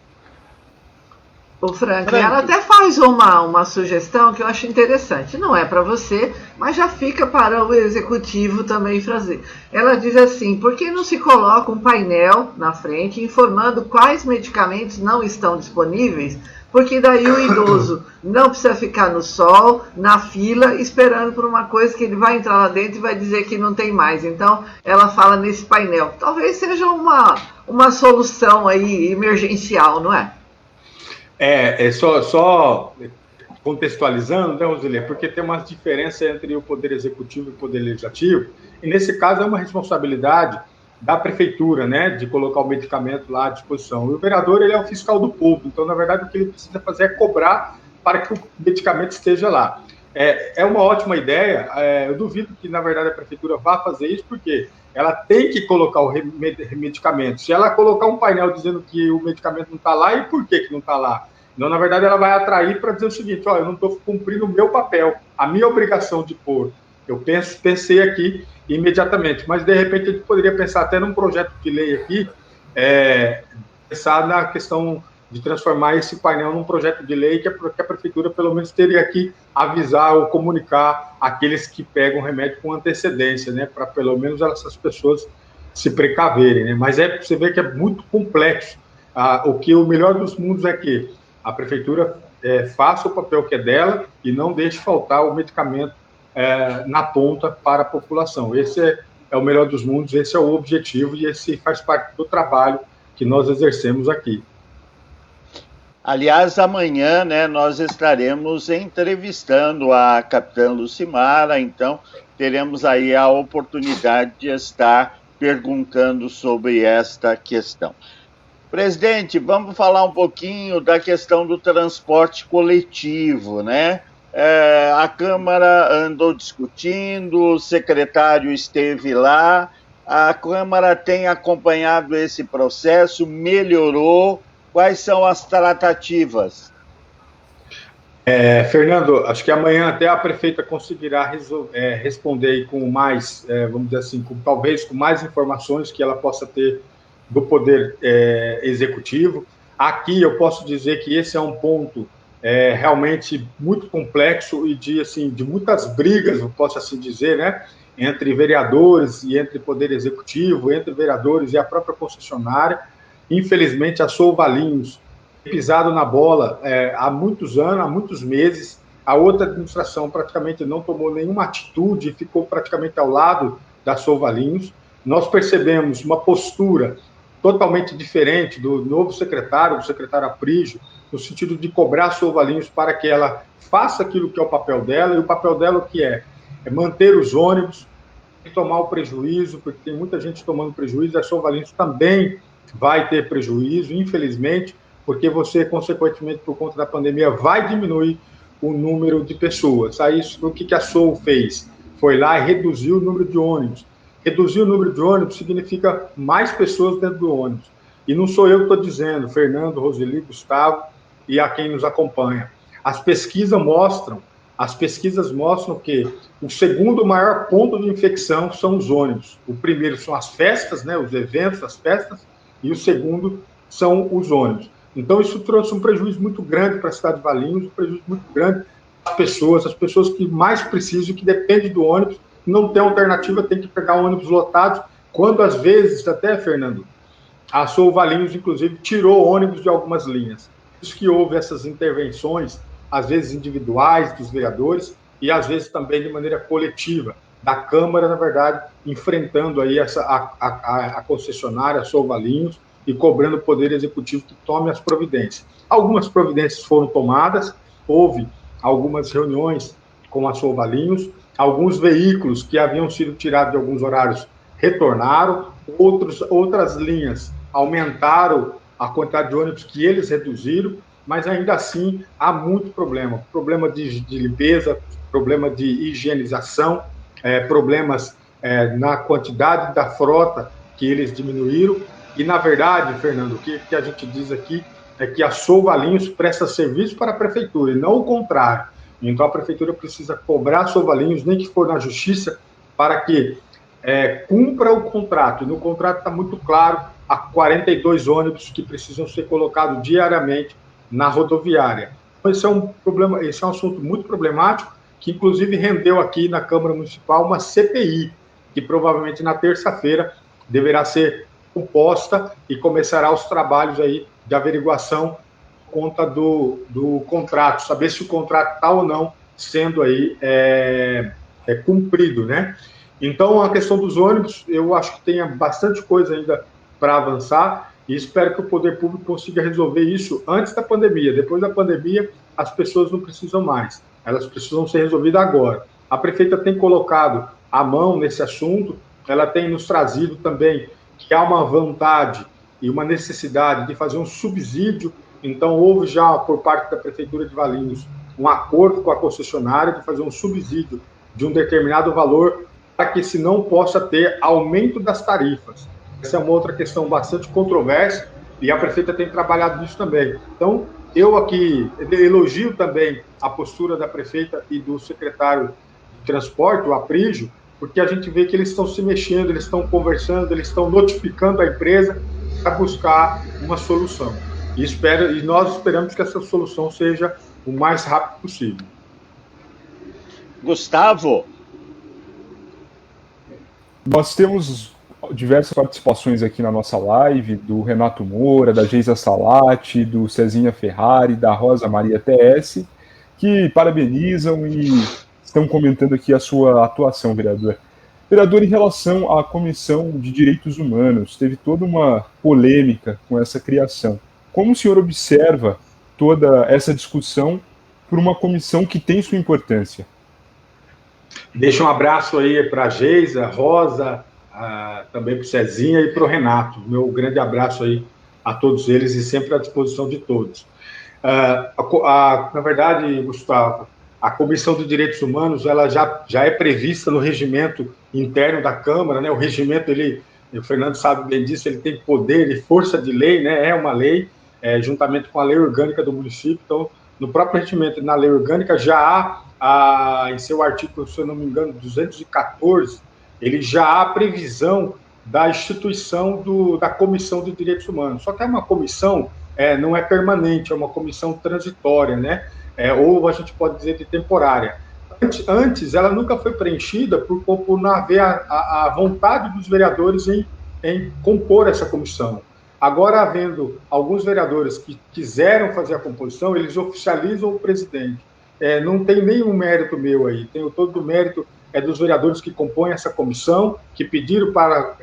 O Franklin, ela até faz uma sugestão que eu acho interessante. Não é para você, mas já fica para o executivo também fazer. Ela diz assim: por que não se coloca um painel na frente informando quais medicamentos não estão disponíveis? Porque daí o idoso não precisa ficar no sol, na fila, esperando por uma coisa que ele vai entrar lá dentro e vai dizer que não tem mais. Então, ela fala nesse painel. Talvez seja uma solução aí emergencial, não é? Só contextualizando, né, Roseli, porque tem uma diferença entre o Poder Executivo e o Poder Legislativo, e nesse caso é uma responsabilidade da Prefeitura, né, de colocar o medicamento lá à disposição. E o vereador, ele é o fiscal do povo, então, na verdade, o que ele precisa fazer é cobrar para que o medicamento esteja lá. É uma ótima ideia, eu duvido que, na verdade, a Prefeitura vá fazer isso, porque ela tem que colocar o medicamento. Se ela colocar um painel dizendo que o medicamento não está lá, e por que não está lá? Então, na verdade, ela vai atrair para dizer o seguinte: eu não estou cumprindo o meu papel, a minha obrigação de pôr. Eu pensei aqui imediatamente, mas, de repente, a gente poderia pensar até num projeto de lei aqui, pensar na questão de transformar esse painel num projeto de lei que a Prefeitura, pelo menos, teria que avisar ou comunicar aqueles que pegam remédio com antecedência, né, para, pelo menos, essas pessoas se precaverem, né? Mas você vê que é muito complexo. O melhor dos mundos é que a Prefeitura faça o papel que é dela e não deixe faltar o medicamento na ponta para a população. Esse é o melhor dos mundos, esse é o objetivo, e esse faz parte do trabalho que nós exercemos aqui. Aliás, amanhã, né, nós estaremos entrevistando a capitã Lucimara, então teremos aí a oportunidade de estar perguntando sobre esta questão. Presidente, vamos falar um pouquinho da questão do transporte coletivo, né? A Câmara andou discutindo, o secretário esteve lá, a Câmara tem acompanhado esse processo, melhorou. Quais são as tratativas? Fernando, acho que amanhã até a prefeita conseguirá responder com mais, vamos dizer assim, talvez com mais informações que ela possa ter do Poder Executivo. Aqui eu posso dizer que esse é um ponto realmente muito complexo e de muitas brigas, eu posso assim dizer, né, entre vereadores e entre Poder Executivo, entre vereadores e a própria concessionária. Infelizmente, a Valinhos pisado na bola há muitos anos, há muitos meses. A outra administração praticamente não tomou nenhuma atitude, ficou praticamente ao lado da Valinhos. Nós percebemos uma postura totalmente diferente do novo secretário, do secretário Aprígio, no sentido de cobrar a Valinhos para que ela faça aquilo que é o papel dela, e o papel dela o que é manter os ônibus, tomar o prejuízo, porque tem muita gente tomando prejuízo, a Valinhos também vai ter prejuízo, infelizmente, porque você, consequentemente, por conta da pandemia, vai diminuir o número de pessoas. Aí, o que a Sou fez? Foi lá e reduziu o número de ônibus. Reduzir o número de ônibus significa mais pessoas dentro do ônibus. E não sou eu que estou dizendo, Fernando, Roseli, Gustavo e a quem nos acompanha. As pesquisas mostram que o segundo maior ponto de infecção são os ônibus. O primeiro são as festas, né, os eventos, as festas, e o segundo são os ônibus. Então, isso trouxe um prejuízo muito grande para a cidade de Valinhos, um prejuízo muito grande para as pessoas que mais precisam, que dependem do ônibus, não tem alternativa, tem que pegar ônibus lotados, quando às vezes, até, Fernando, a Valinhos, inclusive, tirou ônibus de algumas linhas. Isso que houve essas intervenções, às vezes individuais dos vereadores, e às vezes também de maneira coletiva, da Câmara, na verdade, enfrentando aí a concessionária, a Valinhos, e cobrando o Poder Executivo que tome as providências. Algumas providências foram tomadas, houve algumas reuniões com a Valinhos, alguns veículos que haviam sido tirados de alguns horários retornaram, outras linhas aumentaram a quantidade de ônibus que eles reduziram, mas ainda assim há muito problema de limpeza, problema de higienização, problemas na quantidade da frota que eles diminuíram. E, na verdade, Fernando, o que a gente diz aqui é que a Valinhos presta serviço para a prefeitura, e não o contrário. Então, a prefeitura precisa cobrar a Valinhos, nem que for na justiça, para que cumpra o contrato. E no contrato está muito claro, há 42 ônibus que precisam ser colocados diariamente na rodoviária. Então, esse é um assunto muito problemático, que inclusive rendeu aqui na Câmara Municipal uma CPI, que provavelmente na terça-feira deverá ser composta e começará os trabalhos aí de averiguação por conta do contrato, saber se o contrato está ou não sendo aí cumprido, né? Então, a questão dos ônibus, eu acho que tem bastante coisa ainda para avançar e espero que o Poder Público consiga resolver isso antes da pandemia. Depois da pandemia, as pessoas não precisam mais, elas precisam ser resolvidas agora. A prefeita tem colocado a mão nesse assunto, ela tem nos trazido também que há uma vontade e uma necessidade de fazer um subsídio. Então, houve já, por parte da Prefeitura de Valinhos, um acordo com a concessionária de fazer um subsídio de um determinado valor para que se não possa ter aumento das tarifas. Essa é uma outra questão bastante controversa e a prefeita tem trabalhado nisso também. Então, eu aqui elogio também a postura da prefeita e do secretário de Transporte, o Aprígio, porque a gente vê que eles estão se mexendo, eles estão conversando, eles estão notificando a empresa para buscar uma solução. E nós esperamos que essa solução seja o mais rápido possível. Gustavo? Nós temos diversas participações aqui na nossa live, do Renato Moura, da Geisa Salati, do Cezinha Ferrari, da Rosa Maria TS, que parabenizam e estão comentando aqui a sua atuação, vereador. Vereador, em relação à Comissão de Direitos Humanos, teve toda uma polêmica com essa criação. Como o senhor observa toda essa discussão por uma comissão que tem sua importância? Deixa um abraço aí para a Geisa, Rosa, também para o Cezinha e para o Renato. Meu grande abraço aí a todos eles e sempre à disposição de todos. Na verdade, Gustavo, a Comissão de Direitos Humanos ela já é prevista no regimento interno da Câmara, né? O regimento, o Fernando sabe bem disso, ele tem poder e força de lei, né? É uma lei, juntamente com a lei orgânica do município. Então, no próprio regimento e na lei orgânica já há, em seu artigo, se eu não me engano, 214, ele já há previsão da instituição da Comissão de Direitos Humanos. Só que é uma comissão, não é permanente, é uma comissão transitória, né? Ou a gente pode dizer de temporária. Antes, ela nunca foi preenchida por não haver a vontade dos vereadores em compor essa comissão. Agora, havendo alguns vereadores que quiseram fazer a composição, eles oficializam o presidente. Não tem nenhum mérito meu aí, tem todo o mérito dos vereadores que compõem essa comissão, que pediram para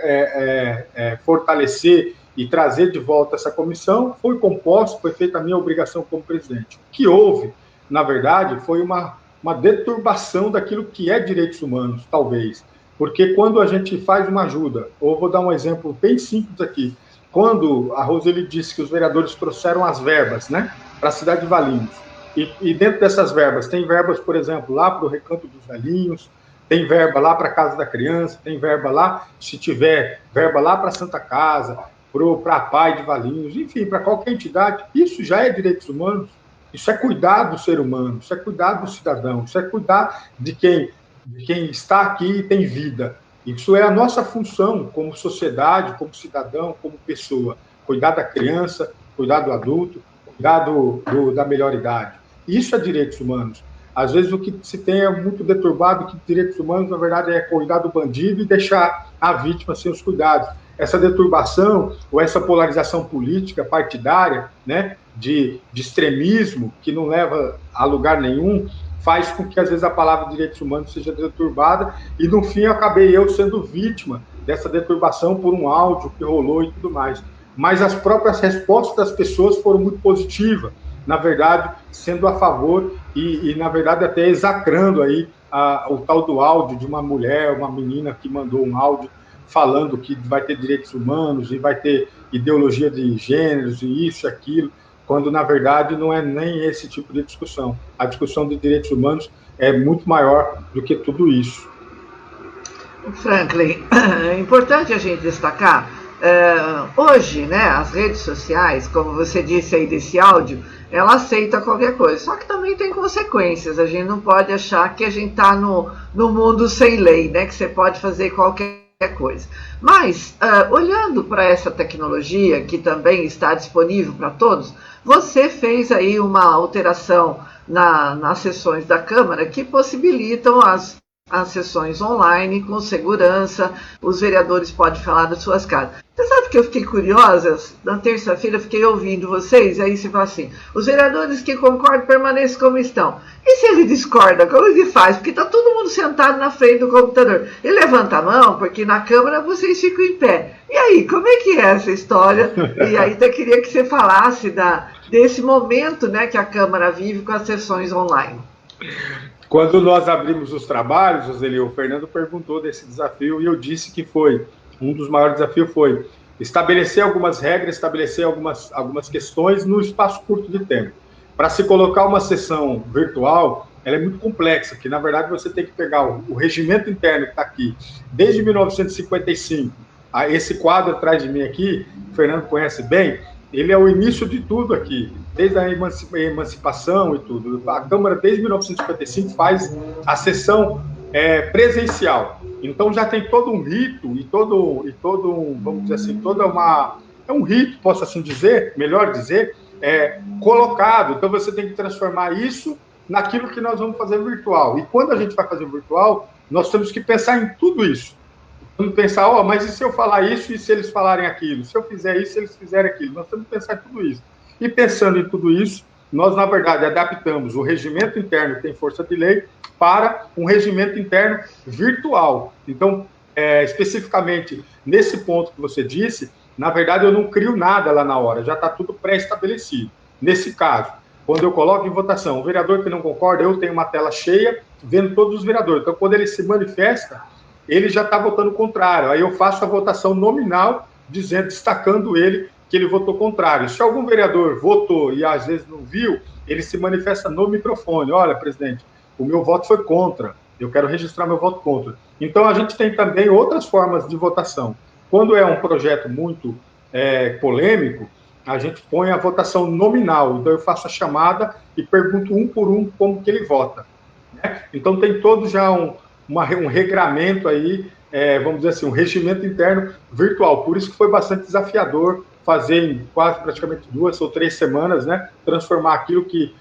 fortalecer e trazer de volta essa comissão. Foi composto, foi feita a minha obrigação como presidente. O que houve, na verdade, foi uma deturbação daquilo que é direitos humanos, talvez. Porque quando a gente faz uma ajuda, ou vou dar um exemplo bem simples aqui, quando a Roseli disse que os vereadores trouxeram as verbas, né, para a cidade de Valinhos, e dentro dessas verbas, tem verbas, por exemplo, lá para o Recanto dos Velhinhos, tem verba lá para a Casa da Criança, tem verba lá, se tiver, verba lá para a Santa Casa, para a PAI de Valinhos, enfim, para qualquer entidade, isso já é direitos humanos, isso é cuidar do ser humano, isso é cuidar do cidadão, isso é cuidar de quem está aqui e tem vida. Isso é a nossa função como sociedade, como cidadão, como pessoa. Cuidar da criança, cuidar do adulto, cuidar da melhor idade. Isso é direitos humanos. Às vezes o que se tem é muito deturbado, que direitos humanos, na verdade, é cuidar do bandido e deixar a vítima sem os cuidados. Essa deturbação ou essa polarização política partidária, né, de extremismo, que não leva a lugar nenhum, faz com que, às vezes, a palavra direitos humanos seja deturbada, e, no fim, acabei eu sendo vítima dessa deturbação por um áudio que rolou e tudo mais. Mas as próprias respostas das pessoas foram muito positivas, na verdade, sendo a favor e na verdade, até execrando aí o tal do áudio de uma mulher, uma menina que mandou um áudio falando que vai ter direitos humanos e vai ter ideologia de gêneros e isso e aquilo, quando, na verdade, não é nem esse tipo de discussão. A discussão de direitos humanos é muito maior do que tudo isso. Franklin, é importante a gente destacar, hoje, né, as redes sociais, como você disse aí desse áudio, ela aceita qualquer coisa, só que também tem consequências. A gente não pode achar que a gente está no mundo sem lei, né, que você pode fazer qualquer coisa. Mas, olhando para essa tecnologia, que também está disponível para todos, você fez aí uma alteração nas sessões da Câmara que possibilitam as sessões online com segurança, os vereadores podem falar das suas casas. Você sabe que eu fiquei curiosa? Na terça-feira eu fiquei ouvindo vocês, e aí você fala assim, os vereadores que concordam permaneçam como estão. E se ele discorda, como ele faz? Porque está todo mundo sentado na frente do computador. Ele levanta a mão, porque na Câmara vocês ficam em pé. E aí, como é que é essa história? E aí eu queria que você falasse desse momento, né, que a Câmara vive com as sessões online. Quando nós abrimos os trabalhos, Roseli, o Fernando perguntou desse desafio e eu disse que um dos maiores desafios foi estabelecer algumas regras, estabelecer algumas questões no espaço curto de tempo. Para se colocar uma sessão virtual, ela é muito complexa, porque, na verdade, você tem que pegar o regimento interno que está aqui, desde 1955, esse quadro atrás de mim aqui, o Fernando conhece bem, ele é o início de tudo aqui, desde a emancipação e tudo. A Câmara, desde 1955, faz a sessão presencial. Então, já tem todo um rito e todo vamos dizer assim, é um rito, posso assim dizer, melhor dizer, colocado. Então, você tem que transformar isso naquilo que nós vamos fazer virtual. E quando a gente vai fazer virtual, nós temos que pensar em tudo isso. Vamos pensar, mas e se eu falar isso e se eles falarem aquilo? Se eu fizer isso, se eles fizerem aquilo? Nós temos que pensar em tudo isso. E pensando em tudo isso, nós, na verdade, adaptamos o regimento interno, que tem força de lei, para um regimento interno virtual. Então, especificamente, nesse ponto que você disse, na verdade, eu não crio nada lá na hora, já está tudo pré-estabelecido. Nesse caso, quando eu coloco em votação o vereador que não concorda, eu tenho uma tela cheia, vendo todos os vereadores. Então, quando ele se manifesta, ele já está votando contrário. Aí eu faço a votação nominal, destacando ele que ele votou contrário. Se algum vereador votou e às vezes não viu, ele se manifesta no microfone. Olha, presidente, o meu voto foi contra. Eu quero registrar meu voto contra. Então, a gente tem também outras formas de votação. Quando é um projeto muito polêmico, a gente põe a votação nominal. Então, eu faço a chamada e pergunto um por um como que ele vota, né? Então, tem todo já um regramento aí, vamos dizer assim, um regimento interno virtual. Por isso que foi bastante desafiador fazer em quase praticamente 2 ou 3 semanas, né? Transformar aquilo que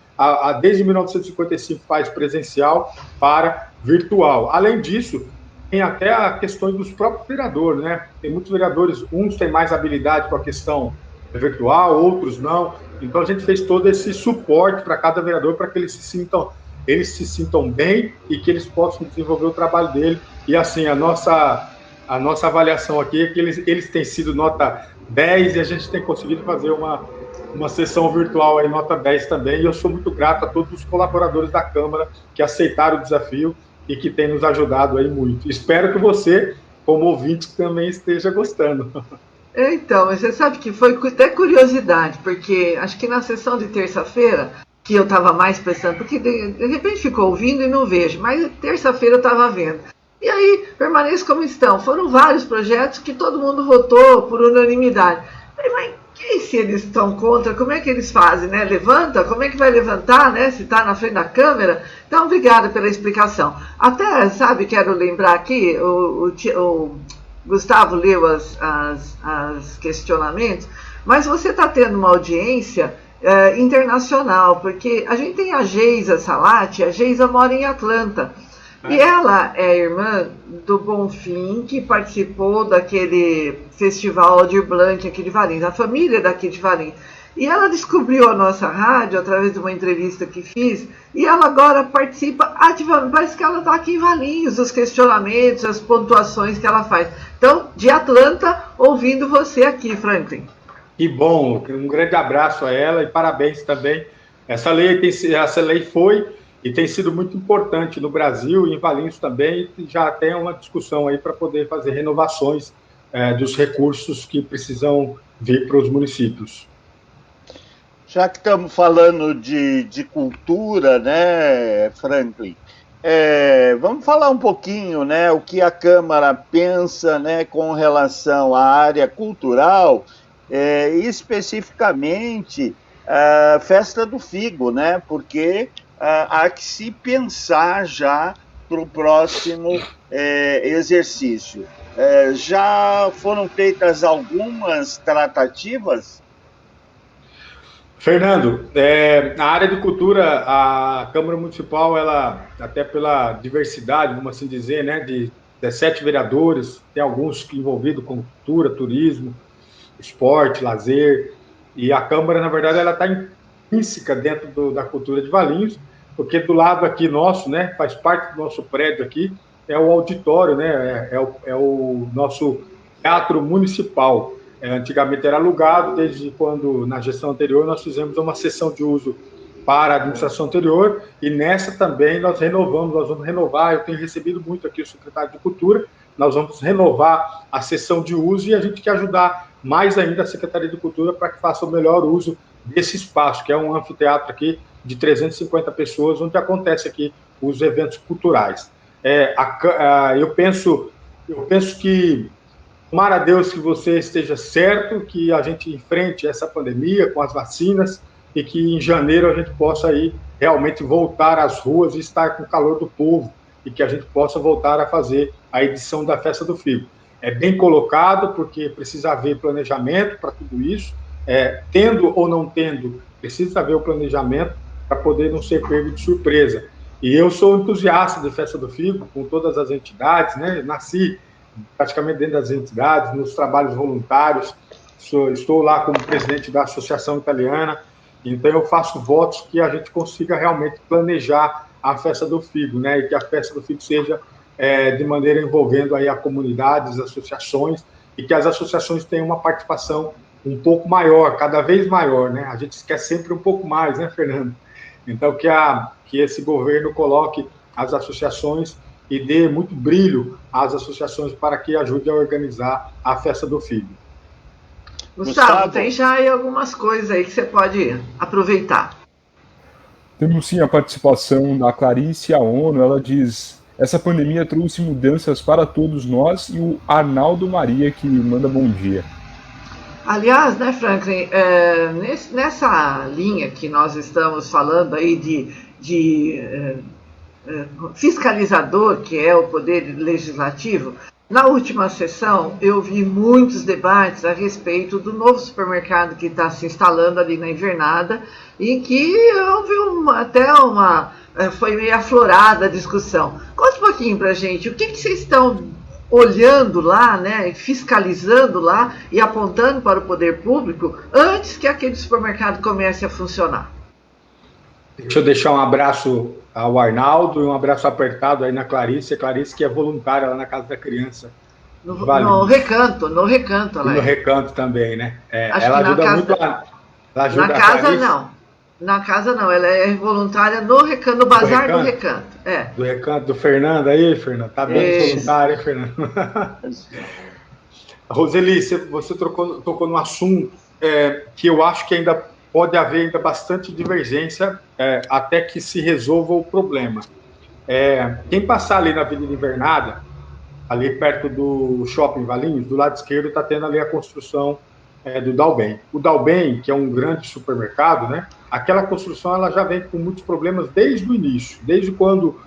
desde 1955 faz presencial para virtual. Além disso, tem até a questão dos próprios vereadores, né? Tem muitos vereadores, uns têm mais habilidade com a questão virtual, outros não. Então a gente fez todo esse suporte para cada vereador para que eles se sintam bem e que eles possam desenvolver o trabalho dele. E assim, a nossa avaliação aqui é que eles têm sido nota 10 e a gente tem conseguido fazer uma sessão virtual aí, nota 10 também. E eu sou muito grato a todos os colaboradores da Câmara que aceitaram o desafio e que têm nos ajudado aí muito. Espero que você, como ouvinte, também esteja gostando. Então, mas você sabe que foi até curiosidade, porque acho que na sessão de terça-feira, que eu estava mais prestando, porque de repente ficou ouvindo e não vejo, mas terça-feira eu estava vendo. E aí, permaneço como estão. Foram vários projetos que todo mundo votou por unanimidade. Mas e se eles estão contra, como é que eles fazem, né? Levanta? Como é que vai levantar, né? Se está na frente da câmera? Então, obrigada pela explicação. Até, sabe, quero lembrar aqui, o Gustavo leu os questionamentos, mas você está tendo uma audiência internacional, porque a gente tem a Geisa Salati, a Geisa mora em Atlanta, e ela é irmã do Bonfim, que participou daquele festival Aldir Blanc aqui de Valinhos, a família daqui de Valinhos. E ela descobriu a nossa rádio através de uma entrevista que fiz, e ela agora participa ativamente. Parece que ela está aqui em Valinhos, os questionamentos, as pontuações que ela faz. Então, de Atlanta, ouvindo você aqui, Franklin. Que bom, um grande abraço a ela e parabéns também. Essa lei foi e tem sido muito importante no Brasil e em Valinhos também, e já tem uma discussão aí para poder fazer renovações dos recursos que precisam vir para os municípios. Já que estamos falando de cultura, né, Franklin, vamos falar um pouquinho, né, o que a Câmara pensa, né, com relação à área cultural, especificamente a Festa do Figo, né, porque há que se pensar já para o próximo exercício. Já foram feitas algumas tratativas? Fernando, na área de cultura, a Câmara Municipal, ela, até pela diversidade, vamos assim dizer, né, de 17 vereadores, tem alguns envolvidos com cultura, turismo, esporte, lazer, e a Câmara, na verdade, ela está intrínseca dentro da cultura de Valinhos, porque do lado aqui nosso, né, faz parte do nosso prédio aqui, é o auditório, né, é o nosso teatro municipal. Antigamente era alugado, desde quando, na gestão anterior, nós fizemos uma cessão de uso para a administração anterior, e nessa também nós vamos renovar, eu tenho recebido muito aqui o secretário de Cultura, nós vamos renovar a cessão de uso, e a gente quer ajudar mais ainda a Secretaria de Cultura para que faça o melhor uso desse espaço, que é um anfiteatro aqui de 350 pessoas, onde acontece aqui os eventos culturais. Eu penso que, tomara a Deus que você esteja certo, que a gente enfrente essa pandemia com as vacinas e que em janeiro a gente possa aí realmente voltar às ruas e estar com o calor do povo e que a gente possa voltar a fazer a edição da Festa do Figo. É bem colocado, porque precisa haver planejamento para tudo isso, tendo ou não tendo, precisa haver o planejamento para poder não ser pego de surpresa. E eu sou entusiasta de Festa do Figo, com todas as entidades, né? Nasci praticamente dentro das entidades, nos trabalhos voluntários, estou lá como presidente da Associação Italiana, então eu faço votos que a gente consiga realmente planejar a Festa do Figo, né? E que a Festa do Figo seja de maneira envolvendo aí a comunidade, as associações, e que as associações tenham uma participação um pouco maior, cada vez maior, né? A gente quer sempre um pouco mais, né, Fernando? Então, que esse governo coloque as associações e dê muito brilho às associações para que ajude a organizar a Festa do Figo. Gustavo, tem já aí algumas coisas aí que você pode aproveitar. Temos sim a participação da Clarice Aono, ela diz: essa pandemia trouxe mudanças para todos nós, e o Arnaldo Maria que manda bom dia. Aliás, né, Franklin, nessa linha que nós estamos falando aí de fiscalizador, que é o poder legislativo, na última sessão eu vi muitos debates a respeito do novo supermercado que está se instalando ali na Invernada, em que houve foi meio aflorada a discussão. Conta um pouquinho para a gente, o que vocês estão olhando lá, né, fiscalizando lá e apontando para o poder público antes que aquele supermercado comece a funcionar? Deixa eu deixar um abraço ao Arnaldo e um abraço apertado aí na Clarice. A Clarice que é voluntária lá na Casa da Criança. No Recanto. E no Recanto também, né? Ela ajuda muito lá. Na casa não. Na casa não, ela é voluntária no Recanto, no Bazar do Recanto. Do Recanto, do Fernando aí, Fernando. Tá bem voluntária, hein, Fernando? Roseli, você tocou num assunto que eu acho que ainda pode haver ainda bastante divergência até que se resolva o problema. Quem passar ali na Avenida Invernada, ali perto do Shopping Valinhos, do lado esquerdo está tendo ali a construção do Dalben. O Dalben, que é um grande supermercado, né? Aquela construção ela já vem com muitos problemas desde o início, desde quando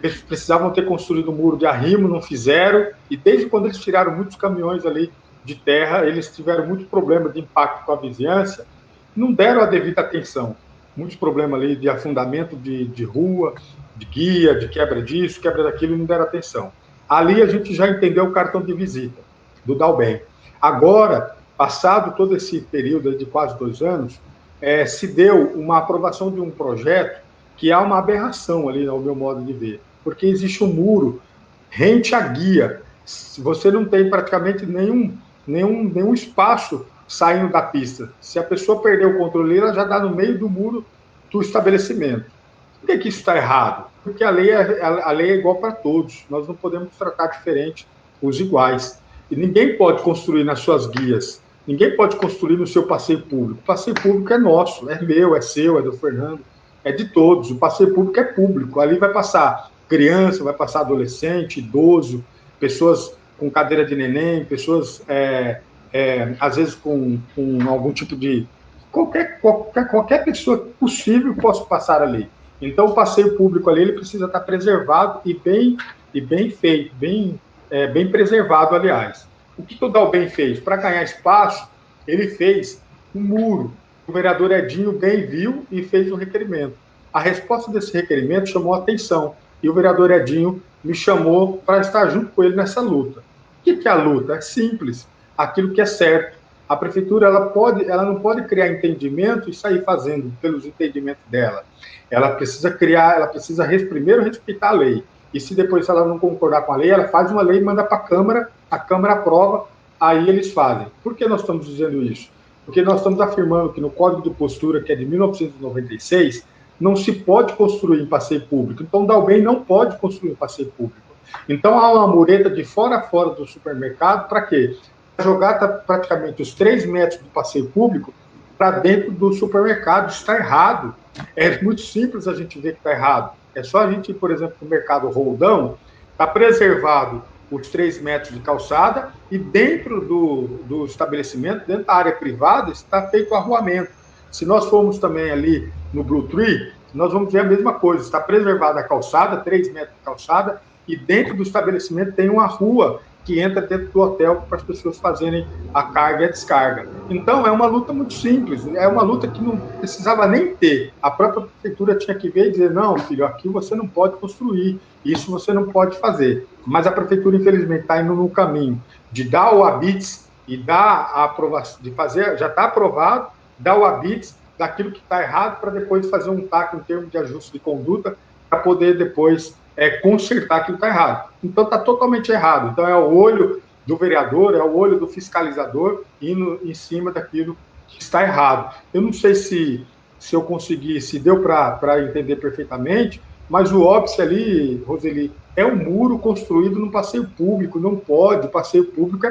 eles precisavam ter construído um muro de arrimo, não fizeram, e desde quando eles tiraram muitos caminhões ali de terra, eles tiveram muito problema de impacto com a vizinhança, não deram a devida atenção. Muitos problemas ali de afundamento de rua, de guia, de quebra disso, quebra daquilo, não deram atenção. Ali a gente já entendeu o cartão de visita do Dalben. Agora, passado todo esse período de quase 2 anos, se deu uma aprovação de um projeto que há uma aberração ali, ao meu modo de ver, porque existe um muro rente à guia. Você não tem praticamente nenhum espaço saindo da pista. Se a pessoa perder o controle, ela já dá no meio do muro do estabelecimento. Por que isso está errado? Porque a lei é igual para todos. Nós não podemos tratar diferente os iguais. E ninguém pode construir nas suas guias, ninguém pode construir no seu passeio público. O passeio público é nosso, é meu, é seu, é do Fernando, é de todos. O passeio público é público. Ali vai passar criança, vai passar adolescente, idoso, pessoas com cadeira de neném, pessoas, às vezes, com algum tipo de... Qualquer pessoa possível possa passar ali. Então, o passeio público ali ele precisa estar preservado e bem feito, bem preservado, aliás. O que o Dalben fez? Para ganhar espaço, ele fez um muro. O vereador Edinho bem viu e fez um requerimento. A resposta desse requerimento chamou a atenção, e o vereador Edinho me chamou para estar junto com ele nessa luta. O que é a luta? É simples, aquilo que é certo. A prefeitura ela não pode criar entendimento e sair fazendo pelos entendimentos dela. Ela precisa primeiro respeitar a lei. E se depois ela não concordar com a lei, ela faz uma lei e manda para a Câmara aprova, aí eles fazem. Por que nós estamos dizendo isso? Porque nós estamos afirmando que no Código de Postura, que é de 1996, não se pode construir em passeio público. Então, o Dalben não pode construir em passeio público. Então, há uma mureta de fora a fora do supermercado, para quê? Para jogar praticamente os 3 metros do passeio público para dentro do supermercado. Está errado. É muito simples a gente ver que está errado. É só a gente ir, por exemplo, no mercado Roldão, está preservado os 3 metros de calçada e dentro do estabelecimento, dentro da área privada, está feito o arruamento. Se nós formos também ali no Blue Tree, nós vamos ver a mesma coisa. Está preservada a calçada, 3 metros de calçada, e dentro do estabelecimento tem uma rua que entra dentro do hotel para as pessoas fazerem a carga e a descarga. Então, é uma luta muito simples, é uma luta que não precisava nem ter. A própria prefeitura tinha que ver e dizer, não, filho, aqui você não pode construir, isso você não pode fazer. Mas a prefeitura, infelizmente, está indo no caminho de dar o habite e dar a aprovação, de fazer, já está aprovado, dar o habite daquilo que está errado para depois fazer um TAC em termos de ajuste de conduta para poder depois consertar aquilo que está errado. Então, está totalmente errado. Então, é o olho do vereador, é o olho do fiscalizador indo em cima daquilo que está errado. Eu não sei se eu consegui, se deu para entender perfeitamente, mas o óbice ali, Roseli, é um muro construído no passeio público, não pode, o passeio público,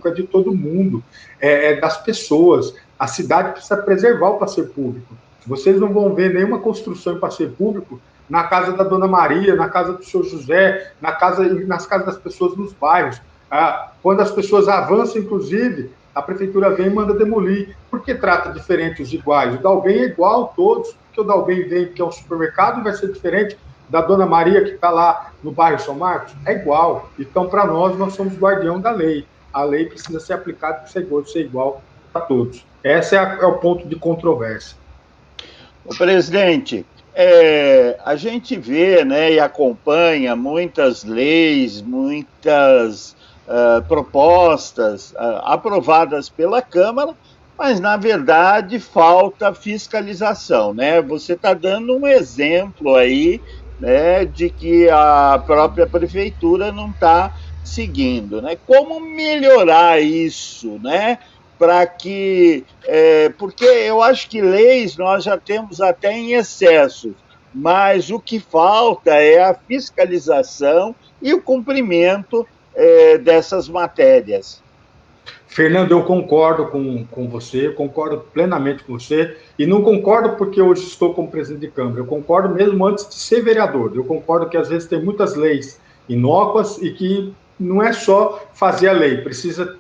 é de todo mundo, é das pessoas. A cidade precisa preservar o passeio público. Vocês não vão ver nenhuma construção em passeio público na casa da Dona Maria, na casa do Seu José, nas casas das pessoas nos bairros. Quando as pessoas avançam, inclusive, a prefeitura vem e manda demolir. Por que trata diferente os iguais? O Dalben é igual a todos, porque o Dalben vem, que é um supermercado, vai ser diferente da Dona Maria, que está lá no bairro São Marcos? É igual. Então, para nós somos guardião da lei. A lei precisa ser aplicada para ser igual para todos. Esse é o ponto de controvérsia. O presidente, a gente vê, né, e acompanha muitas leis, muitas propostas aprovadas pela Câmara, mas, na verdade, falta fiscalização, né? Você está dando um exemplo aí, né, de que a própria prefeitura não está seguindo, né? Como melhorar isso, né? Para que... porque eu acho que leis nós já temos até em excesso, mas o que falta é a fiscalização e o cumprimento dessas matérias. Fernando, eu concordo com você, concordo plenamente com você, e não concordo porque hoje estou como presidente de Câmara, eu concordo mesmo antes de ser vereador, eu concordo que às vezes tem muitas leis inócuas e que não é só fazer a lei,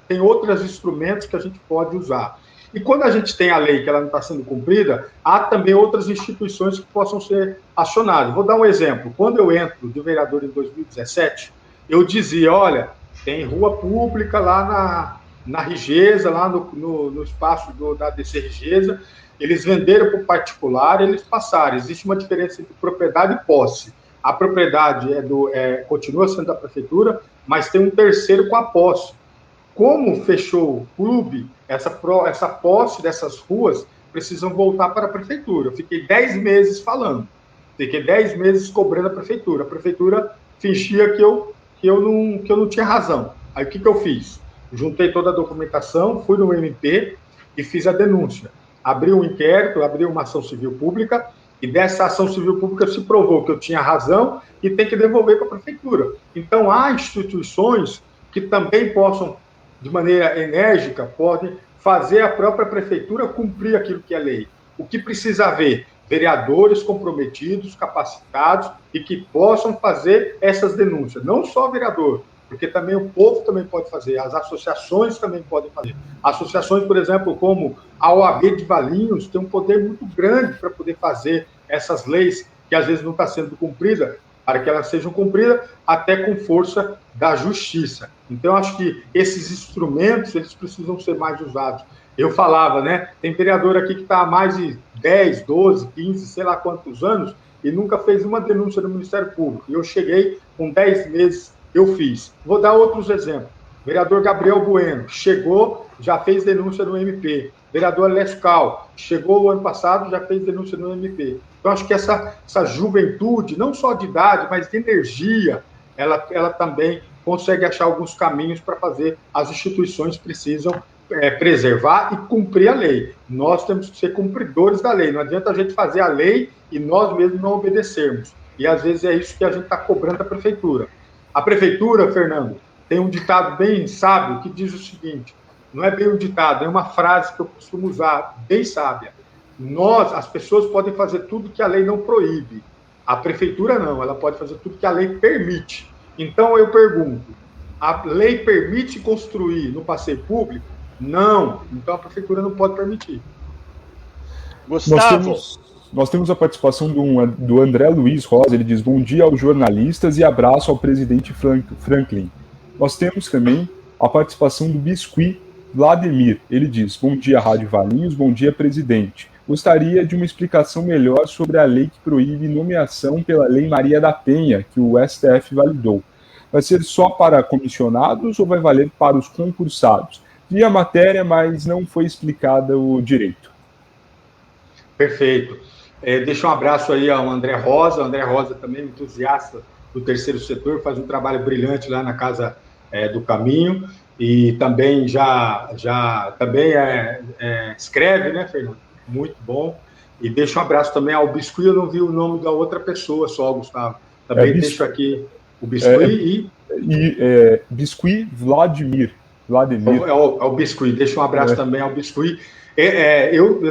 tem outros instrumentos que a gente pode usar. E quando a gente tem a lei que ela não está sendo cumprida, há também outras instituições que possam ser acionadas. Vou dar um exemplo. Quando eu entro de vereador em 2017, eu dizia, olha, tem rua pública lá na Rigesa, lá no espaço da DC Rigesa, eles venderam para o particular, eles passaram. Existe uma diferença entre propriedade e posse. A propriedade continua sendo da prefeitura, mas tem um terceiro com a posse. Como fechou o clube, essa posse dessas ruas precisam voltar para a prefeitura. Eu fiquei 10 meses falando, fiquei 10 meses cobrando a prefeitura. A prefeitura fingia que eu não tinha razão. Aí o que eu fiz? Juntei toda a documentação, fui no MP e fiz a denúncia. Abri um inquérito, abri uma ação civil pública, e dessa ação civil pública se provou que eu tinha razão e tem que devolver para a prefeitura. Então, há instituições que também possam, de maneira enérgica, podem fazer a própria prefeitura cumprir aquilo que é lei. O que precisa haver? Vereadores comprometidos, capacitados e que possam fazer essas denúncias. Não só o vereador, porque também o povo também pode fazer, as associações também podem fazer. Associações, por exemplo, como a OAB de Valinhos, tem um poder muito grande para poder fazer essas leis que às vezes não estão sendo cumpridas, para que elas sejam cumpridas até com força da justiça. Então, eu acho que esses instrumentos, eles precisam ser mais usados. Eu falava, né, tem vereador aqui que está há mais de 10, 12, 15, sei lá quantos anos, e nunca fez uma denúncia no Ministério Público. E eu cheguei com 10 meses, eu fiz. Vou dar outros exemplos. Vereador Gabriel Bueno, chegou, já fez denúncia no MP. Vereador Lescal, chegou o ano passado, já fez denúncia no MP. Então, acho que essa juventude, não só de idade, mas de energia, ela também consegue achar alguns caminhos para fazer. As instituições precisam preservar e cumprir a lei. Nós temos que ser cumpridores da lei. Não adianta a gente fazer a lei e nós mesmos não obedecermos. E, às vezes, é isso que a gente está cobrando da prefeitura. A prefeitura, Fernando, tem um ditado bem sábio que diz o seguinte, não é bem um ditado, é uma frase que eu costumo usar, bem sábia. As pessoas podem fazer tudo que a lei não proíbe. A prefeitura não, ela pode fazer tudo que a lei permite. Então, eu pergunto, a lei permite construir no passeio público? Não. Então, a prefeitura não pode permitir. Gustavo... Nós temos a participação do André Luiz Rosa, ele diz, bom dia aos jornalistas e abraço ao presidente Franklin. Nós temos também a participação do Biscuit Vladimir, ele diz, bom dia Rádio Valinhos, bom dia presidente. Gostaria de uma explicação melhor sobre a lei que proíbe nomeação pela Lei Maria da Penha, que o STF validou. Vai ser só para comissionados ou vai valer para os concursados? Vi a matéria, mas não foi explicada o direito. Perfeito. Deixa um abraço aí ao André Rosa. O André Rosa também entusiasta do terceiro setor, faz um trabalho brilhante lá na Casa do Caminho e também também escreve, né, Fernando? Muito bom. E deixa um abraço também ao Biscuit, eu não vi o nome da outra pessoa só, Gustavo. Também deixo aqui o Biscuit Biscuit Vladimir. É o Biscuit, deixa um abraço também ao Biscuit.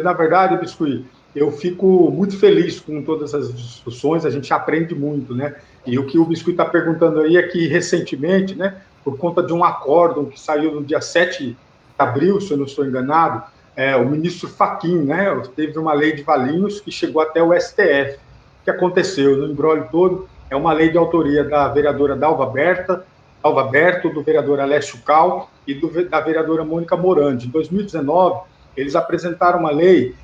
Na verdade, Biscuit, eu fico muito feliz com todas essas discussões, a gente aprende muito, né? E o que o Biscuit está perguntando aí é que, recentemente, né, por conta de um acórdão que saiu no dia 7 abril, se eu não estou enganado, o ministro Fachin, né, teve uma lei de Valinhos que chegou até o STF. O que aconteceu? No imbróglio todo, é uma lei de autoria da vereadora Dalva Berto, do vereador Alessio Cal e da vereadora Mônica Morandi. Em 2019, eles apresentaram uma lei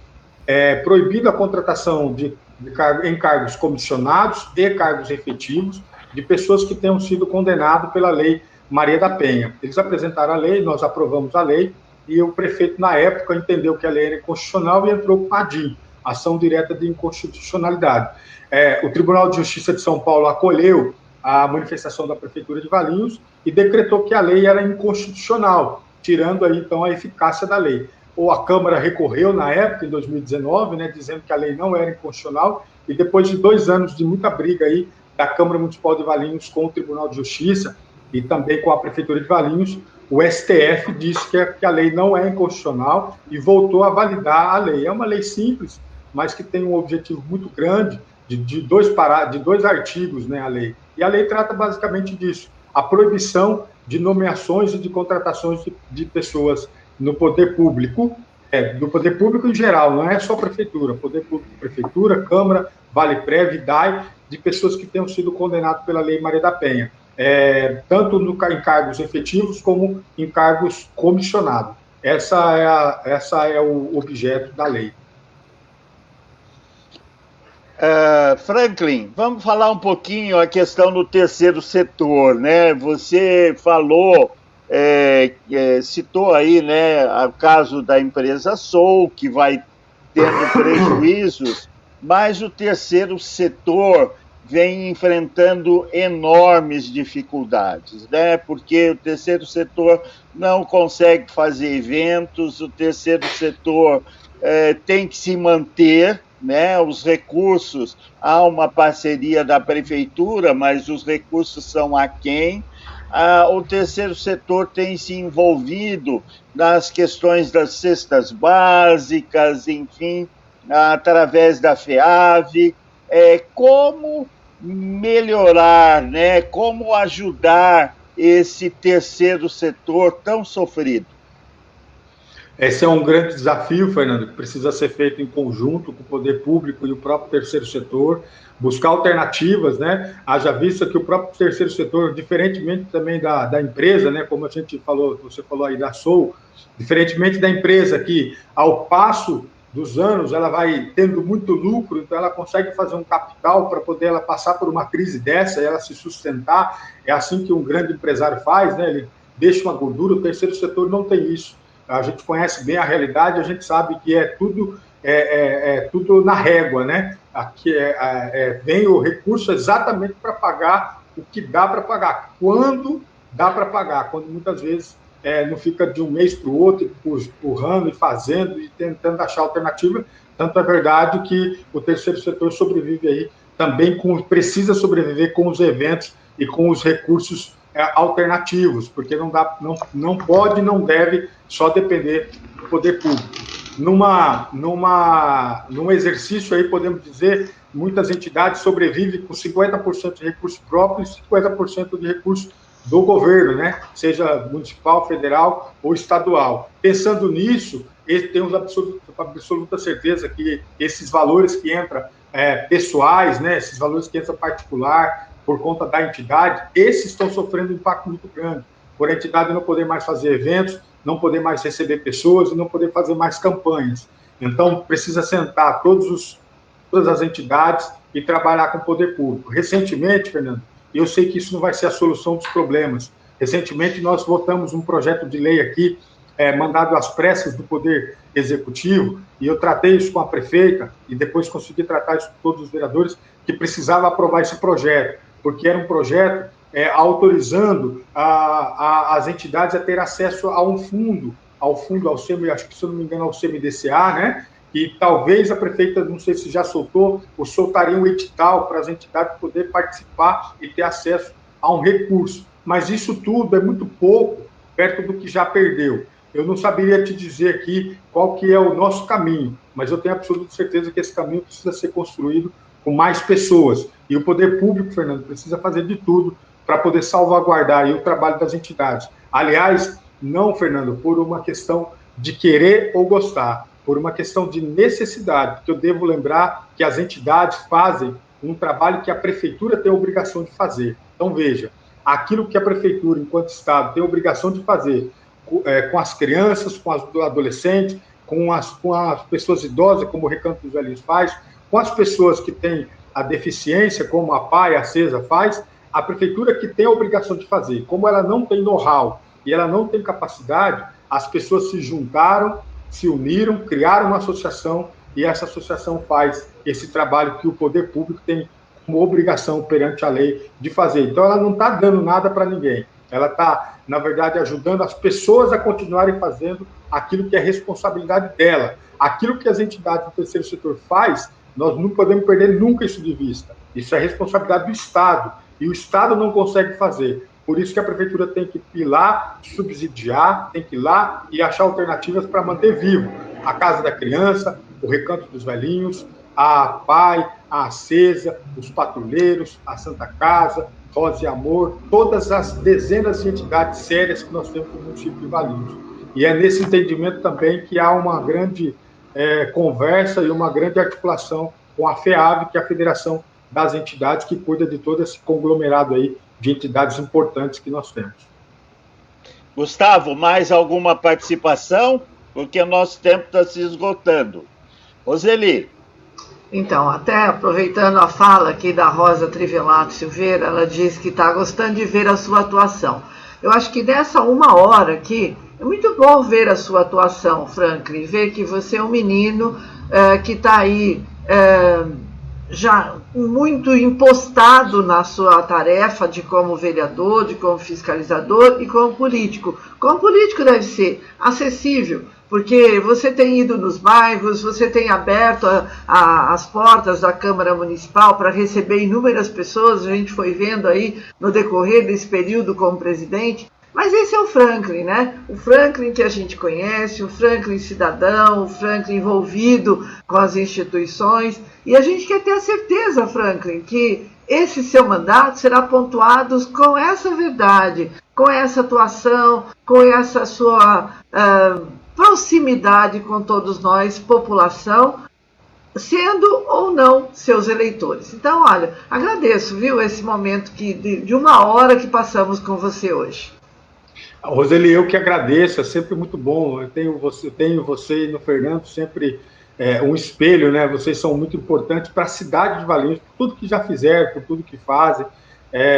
proibindo a contratação em cargos comissionados e cargos efetivos de pessoas que tenham sido condenadas pela lei Maria da Penha. Eles apresentaram a lei, nós aprovamos a lei, e o prefeito, na época, entendeu que a lei era inconstitucional e entrou com a ADIM, ação direta de inconstitucionalidade. O Tribunal de Justiça de São Paulo acolheu a manifestação da Prefeitura de Valinhos e decretou que a lei era inconstitucional, tirando aí, então, a eficácia da lei. Ou a Câmara recorreu, na época, em 2019, né, dizendo que a lei não era inconstitucional, e depois de 2 anos de muita briga aí da Câmara Municipal de Valinhos com o Tribunal de Justiça e também com a Prefeitura de Valinhos, o STF disse que a lei não é inconstitucional e voltou a validar a lei. É uma lei simples, mas que tem um objetivo muito grande de 2 artigos, né, a lei. E a lei trata basicamente disso, a proibição de nomeações e de contratações de pessoas no poder público, do poder público em geral, não é só prefeitura, poder público, prefeitura, Câmara, Vale-Pré, Vidai, de pessoas que tenham sido condenadas pela lei Maria da Penha, tanto em cargos efetivos como em cargos comissionados. Essa é o objeto da lei. Franklin, vamos falar um pouquinho a questão do terceiro setor, né? Você falou, citou aí, né, o caso da empresa Sou, que vai tendo prejuízos, mas o terceiro setor vem enfrentando enormes dificuldades, né? Porque o terceiro setor não consegue fazer eventos, o terceiro setor tem que se manter, né? Os recursos, há uma parceria da prefeitura, mas os recursos são aquém. O terceiro setor tem se envolvido nas questões das cestas básicas, enfim, através da FEAV. Como melhorar, né? Como ajudar esse terceiro setor tão sofrido? Esse é um grande desafio, Fernando, que precisa ser feito em conjunto com o poder público e o próprio terceiro setor, buscar alternativas, né? Haja vista que o próprio terceiro setor, diferentemente também da empresa, né? Como a gente falou, você falou aí da Sou, diferentemente da empresa que, ao passo dos anos, ela vai tendo muito lucro, então ela consegue fazer um capital para poder ela passar por uma crise dessa e ela se sustentar. É assim que um grande empresário faz, né? Ele deixa uma gordura. O terceiro setor não tem isso. A gente conhece bem a realidade, a gente sabe que tudo na régua, né? Aqui vem o recurso exatamente para pagar o que dá para pagar, quando dá para pagar, quando muitas vezes não fica de um mês para o outro, empurrando e fazendo e tentando achar alternativa. Tanto é verdade que o terceiro setor sobrevive aí também, precisa sobreviver com os eventos e com os recursos alternativos, porque não pode e não deve só depender do poder público. Num exercício aí, podemos dizer, muitas entidades sobrevivem com 50% de recursos próprios e 50% de recursos do governo, né? Seja municipal, federal ou estadual. Pensando nisso, temos absoluta certeza que esses valores que entram pessoais, né? Esses valores que entram particular, por conta da entidade, esses estão sofrendo um impacto muito grande, por a entidade não poder mais fazer eventos, não poder mais receber pessoas e não poder fazer mais campanhas. Então, precisa sentar todas as entidades e trabalhar com o poder público. Recentemente, Fernando, e eu sei que isso não vai ser a solução dos problemas, recentemente nós votamos um projeto de lei aqui, mandado às pressas do Poder Executivo, e eu tratei isso com a prefeita, e depois consegui tratar isso com todos os vereadores, que precisava aprovar esse projeto, porque era um projeto autorizando as entidades a ter acesso a um fundo, ao CEMI, acho que, se eu não me engano, ao CMDCA, né? E talvez a prefeita, não sei se já soltou, ou soltaria um edital para as entidades poderem participar e ter acesso a um recurso. Mas isso tudo é muito pouco perto do que já perdeu. Eu não saberia te dizer aqui qual que é o nosso caminho, mas eu tenho absoluta certeza que esse caminho precisa ser construído com mais pessoas. E o poder público, Fernando, precisa fazer de tudo para poder salvaguardar aí o trabalho das entidades. Aliás, não, Fernando, por uma questão de querer ou gostar, por uma questão de necessidade, porque eu devo lembrar que as entidades fazem um trabalho que a prefeitura tem a obrigação de fazer. Então, veja, aquilo que a prefeitura, enquanto Estado, tem a obrigação de fazer com as crianças, com os adolescentes, com as pessoas idosas, como o Recanto dos Velhinhos faz, com as pessoas que têm a deficiência, como a PAI, a CESA faz, a prefeitura que tem a obrigação de fazer. Como ela não tem know-how e ela não tem capacidade, as pessoas se juntaram, se uniram, criaram uma associação, e essa associação faz esse trabalho que o poder público tem como obrigação perante a lei de fazer. Então, ela não está dando nada para ninguém. Ela está, na verdade, ajudando as pessoas a continuarem fazendo aquilo que é responsabilidade dela. Aquilo que as entidades do terceiro setor faz, nós não podemos perder nunca isso de vista. Isso é responsabilidade do Estado, e o Estado não consegue fazer. Por isso que a prefeitura tem que ir lá, subsidiar, tem que ir lá e achar alternativas para manter vivo a Casa da Criança, o Recanto dos Velhinhos, a PAI, a CESA, os patrulheiros, a Santa Casa, Rosa e Amor, todas as dezenas de entidades sérias que nós temos no município de Valinhos. E é nesse entendimento também que há uma grande conversa e uma grande articulação com a FEAB, que é a Federação das Entidades, que cuida de todo esse conglomerado aí de entidades importantes que nós temos. Gustavo, mais alguma participação? Porque o nosso tempo está se esgotando. Roseli. Então, até aproveitando a fala aqui da Rosa Trivelato Silveira, ela diz que está gostando de ver a sua atuação. Eu acho que nessa 1 hora aqui, é muito bom ver a sua atuação, Franklin, ver que você é um menino que está aí já muito impostado na sua tarefa de como vereador, de como fiscalizador e como político. Como político deve ser acessível, porque você tem ido nos bairros, você tem aberto as portas da Câmara Municipal para receber inúmeras pessoas, a gente foi vendo aí no decorrer desse período como presidente. Mas esse é o Franklin, né? O Franklin que a gente conhece, o Franklin cidadão, o Franklin envolvido com as instituições. E a gente quer ter a certeza, Franklin, que esse seu mandato será pontuado com essa verdade, com essa atuação, com essa sua proximidade com todos nós, população, sendo ou não seus eleitores. Então, olha, agradeço, viu, esse momento de 1 hora que passamos com você hoje. Roseli, eu que agradeço, é sempre muito bom. Eu tenho você e no Fernando sempre um espelho, né? Vocês são muito importantes para a cidade de Valinhos, por tudo que já fizeram, por tudo que fazem,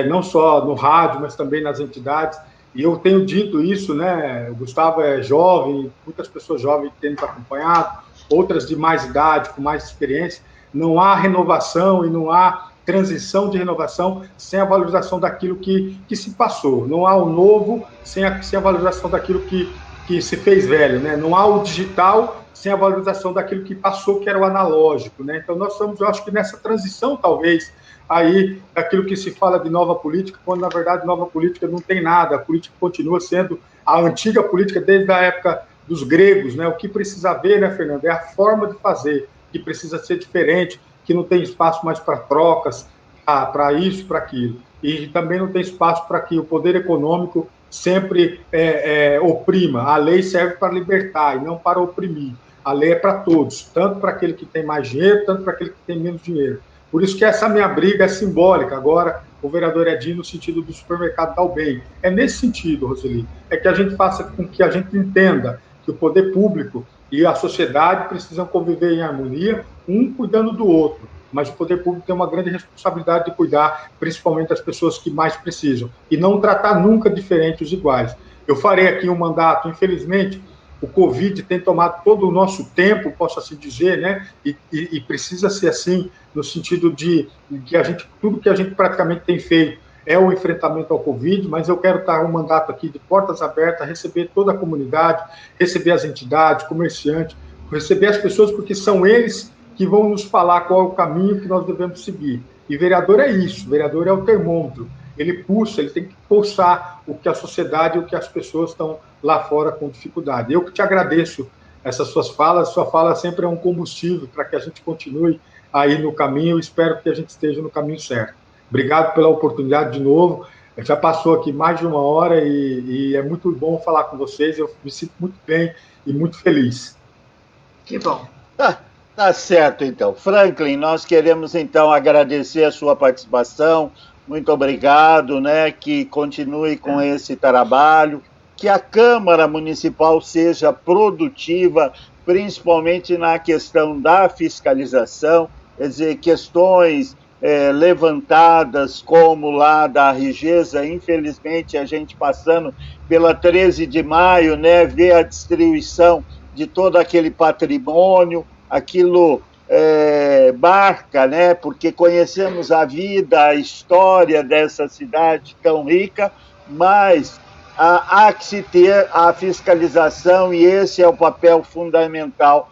não só no rádio, mas também nas entidades. E eu tenho dito isso, né? O Gustavo é jovem, muitas pessoas jovens têm nos acompanhado, outras de mais idade, com mais experiência. Não há renovação e não há transição de renovação sem a valorização daquilo que se passou. Não há o novo sem a valorização daquilo que se fez velho, né? Não há o digital sem a valorização daquilo que passou, que era o analógico, né? Então, nós estamos, eu acho que nessa transição, talvez, aí, daquilo que se fala de nova política, quando, na verdade, nova política não tem nada. A política continua sendo a antiga política desde a época dos gregos, né? O que precisa ver, né, Fernando, é a forma de fazer, que precisa ser diferente, que não tem espaço mais para trocas, para isso, para aquilo. E também não tem espaço para que o poder econômico sempre oprima. A lei serve para libertar e não para oprimir. A lei é para todos, tanto para aquele que tem mais dinheiro, tanto para aquele que tem menos dinheiro. Por isso que essa minha briga é simbólica. Agora, o vereador Edinho, no sentido do supermercado Dal Bem. É nesse sentido, Roseli, é que a gente faça com que a gente entenda que o poder público e a sociedade precisam conviver em harmonia, um cuidando do outro. Mas o poder público tem uma grande responsabilidade de cuidar, principalmente das pessoas que mais precisam, e não tratar nunca diferente os iguais. Eu farei aqui um mandato, infelizmente, o Covid tem tomado todo o nosso tempo, posso assim dizer, né? E precisa ser assim, no sentido de que tudo que a gente praticamente tem feito é o enfrentamento ao Covid, mas eu quero estar um mandato aqui de portas abertas, receber toda a comunidade, receber as entidades, comerciantes, receber as pessoas, porque são eles que vão nos falar qual é o caminho que nós devemos seguir. E vereador é isso, vereador é o termômetro. Ele pulsa, ele tem que pulsar o que a sociedade e o que as pessoas estão lá fora com dificuldade. Eu que te agradeço essas suas falas, sua fala sempre é um combustível para que a gente continue aí no caminho, eu espero que a gente esteja no caminho certo. Obrigado pela oportunidade de novo, Já passou aqui mais de 1 hora e é muito bom falar com vocês. Eu me sinto muito bem e muito feliz. Que bom. Tá certo, então. Franklin, nós queremos, então, agradecer a sua participação. Muito obrigado, né? Que continue com esse trabalho, que a Câmara Municipal seja produtiva, principalmente na questão da fiscalização, quer dizer, questões levantadas como lá da Rigesa, infelizmente a gente passando pela 13 de maio, né, ver a destruição de todo aquele patrimônio, aquilo marca, né, porque conhecemos a vida, a história dessa cidade tão rica, mas há que se ter a fiscalização e esse é o papel fundamental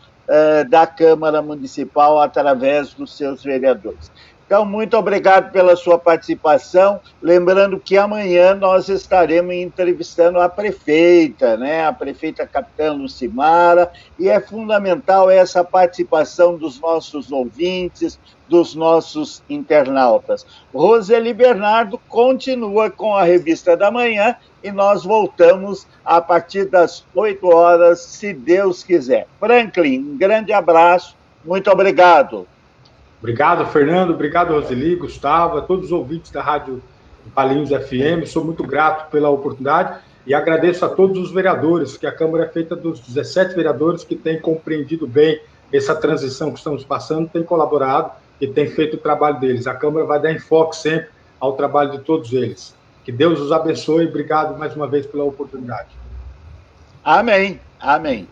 da Câmara Municipal através dos seus vereadores. Então, muito obrigado pela sua participação. Lembrando que amanhã nós estaremos entrevistando a prefeita, né? A prefeita Capitã Lucimara, e é fundamental essa participação dos nossos ouvintes, dos nossos internautas. Roseli Bernardo continua com a Revista da Manhã e nós voltamos a partir das 8 horas, se Deus quiser. Franklin, um grande abraço, muito obrigado. Obrigado, Fernando. Obrigado, Roseli, Gustavo, a todos os ouvintes da Rádio Valinhos FM. Sou muito grato pela oportunidade e agradeço a todos os vereadores, que a Câmara é feita dos 17 vereadores que têm compreendido bem essa transição que estamos passando, têm colaborado e têm feito o trabalho deles. A Câmara vai dar enfoque sempre ao trabalho de todos eles. Que Deus os abençoe e obrigado mais uma vez pela oportunidade. Amém. Amém.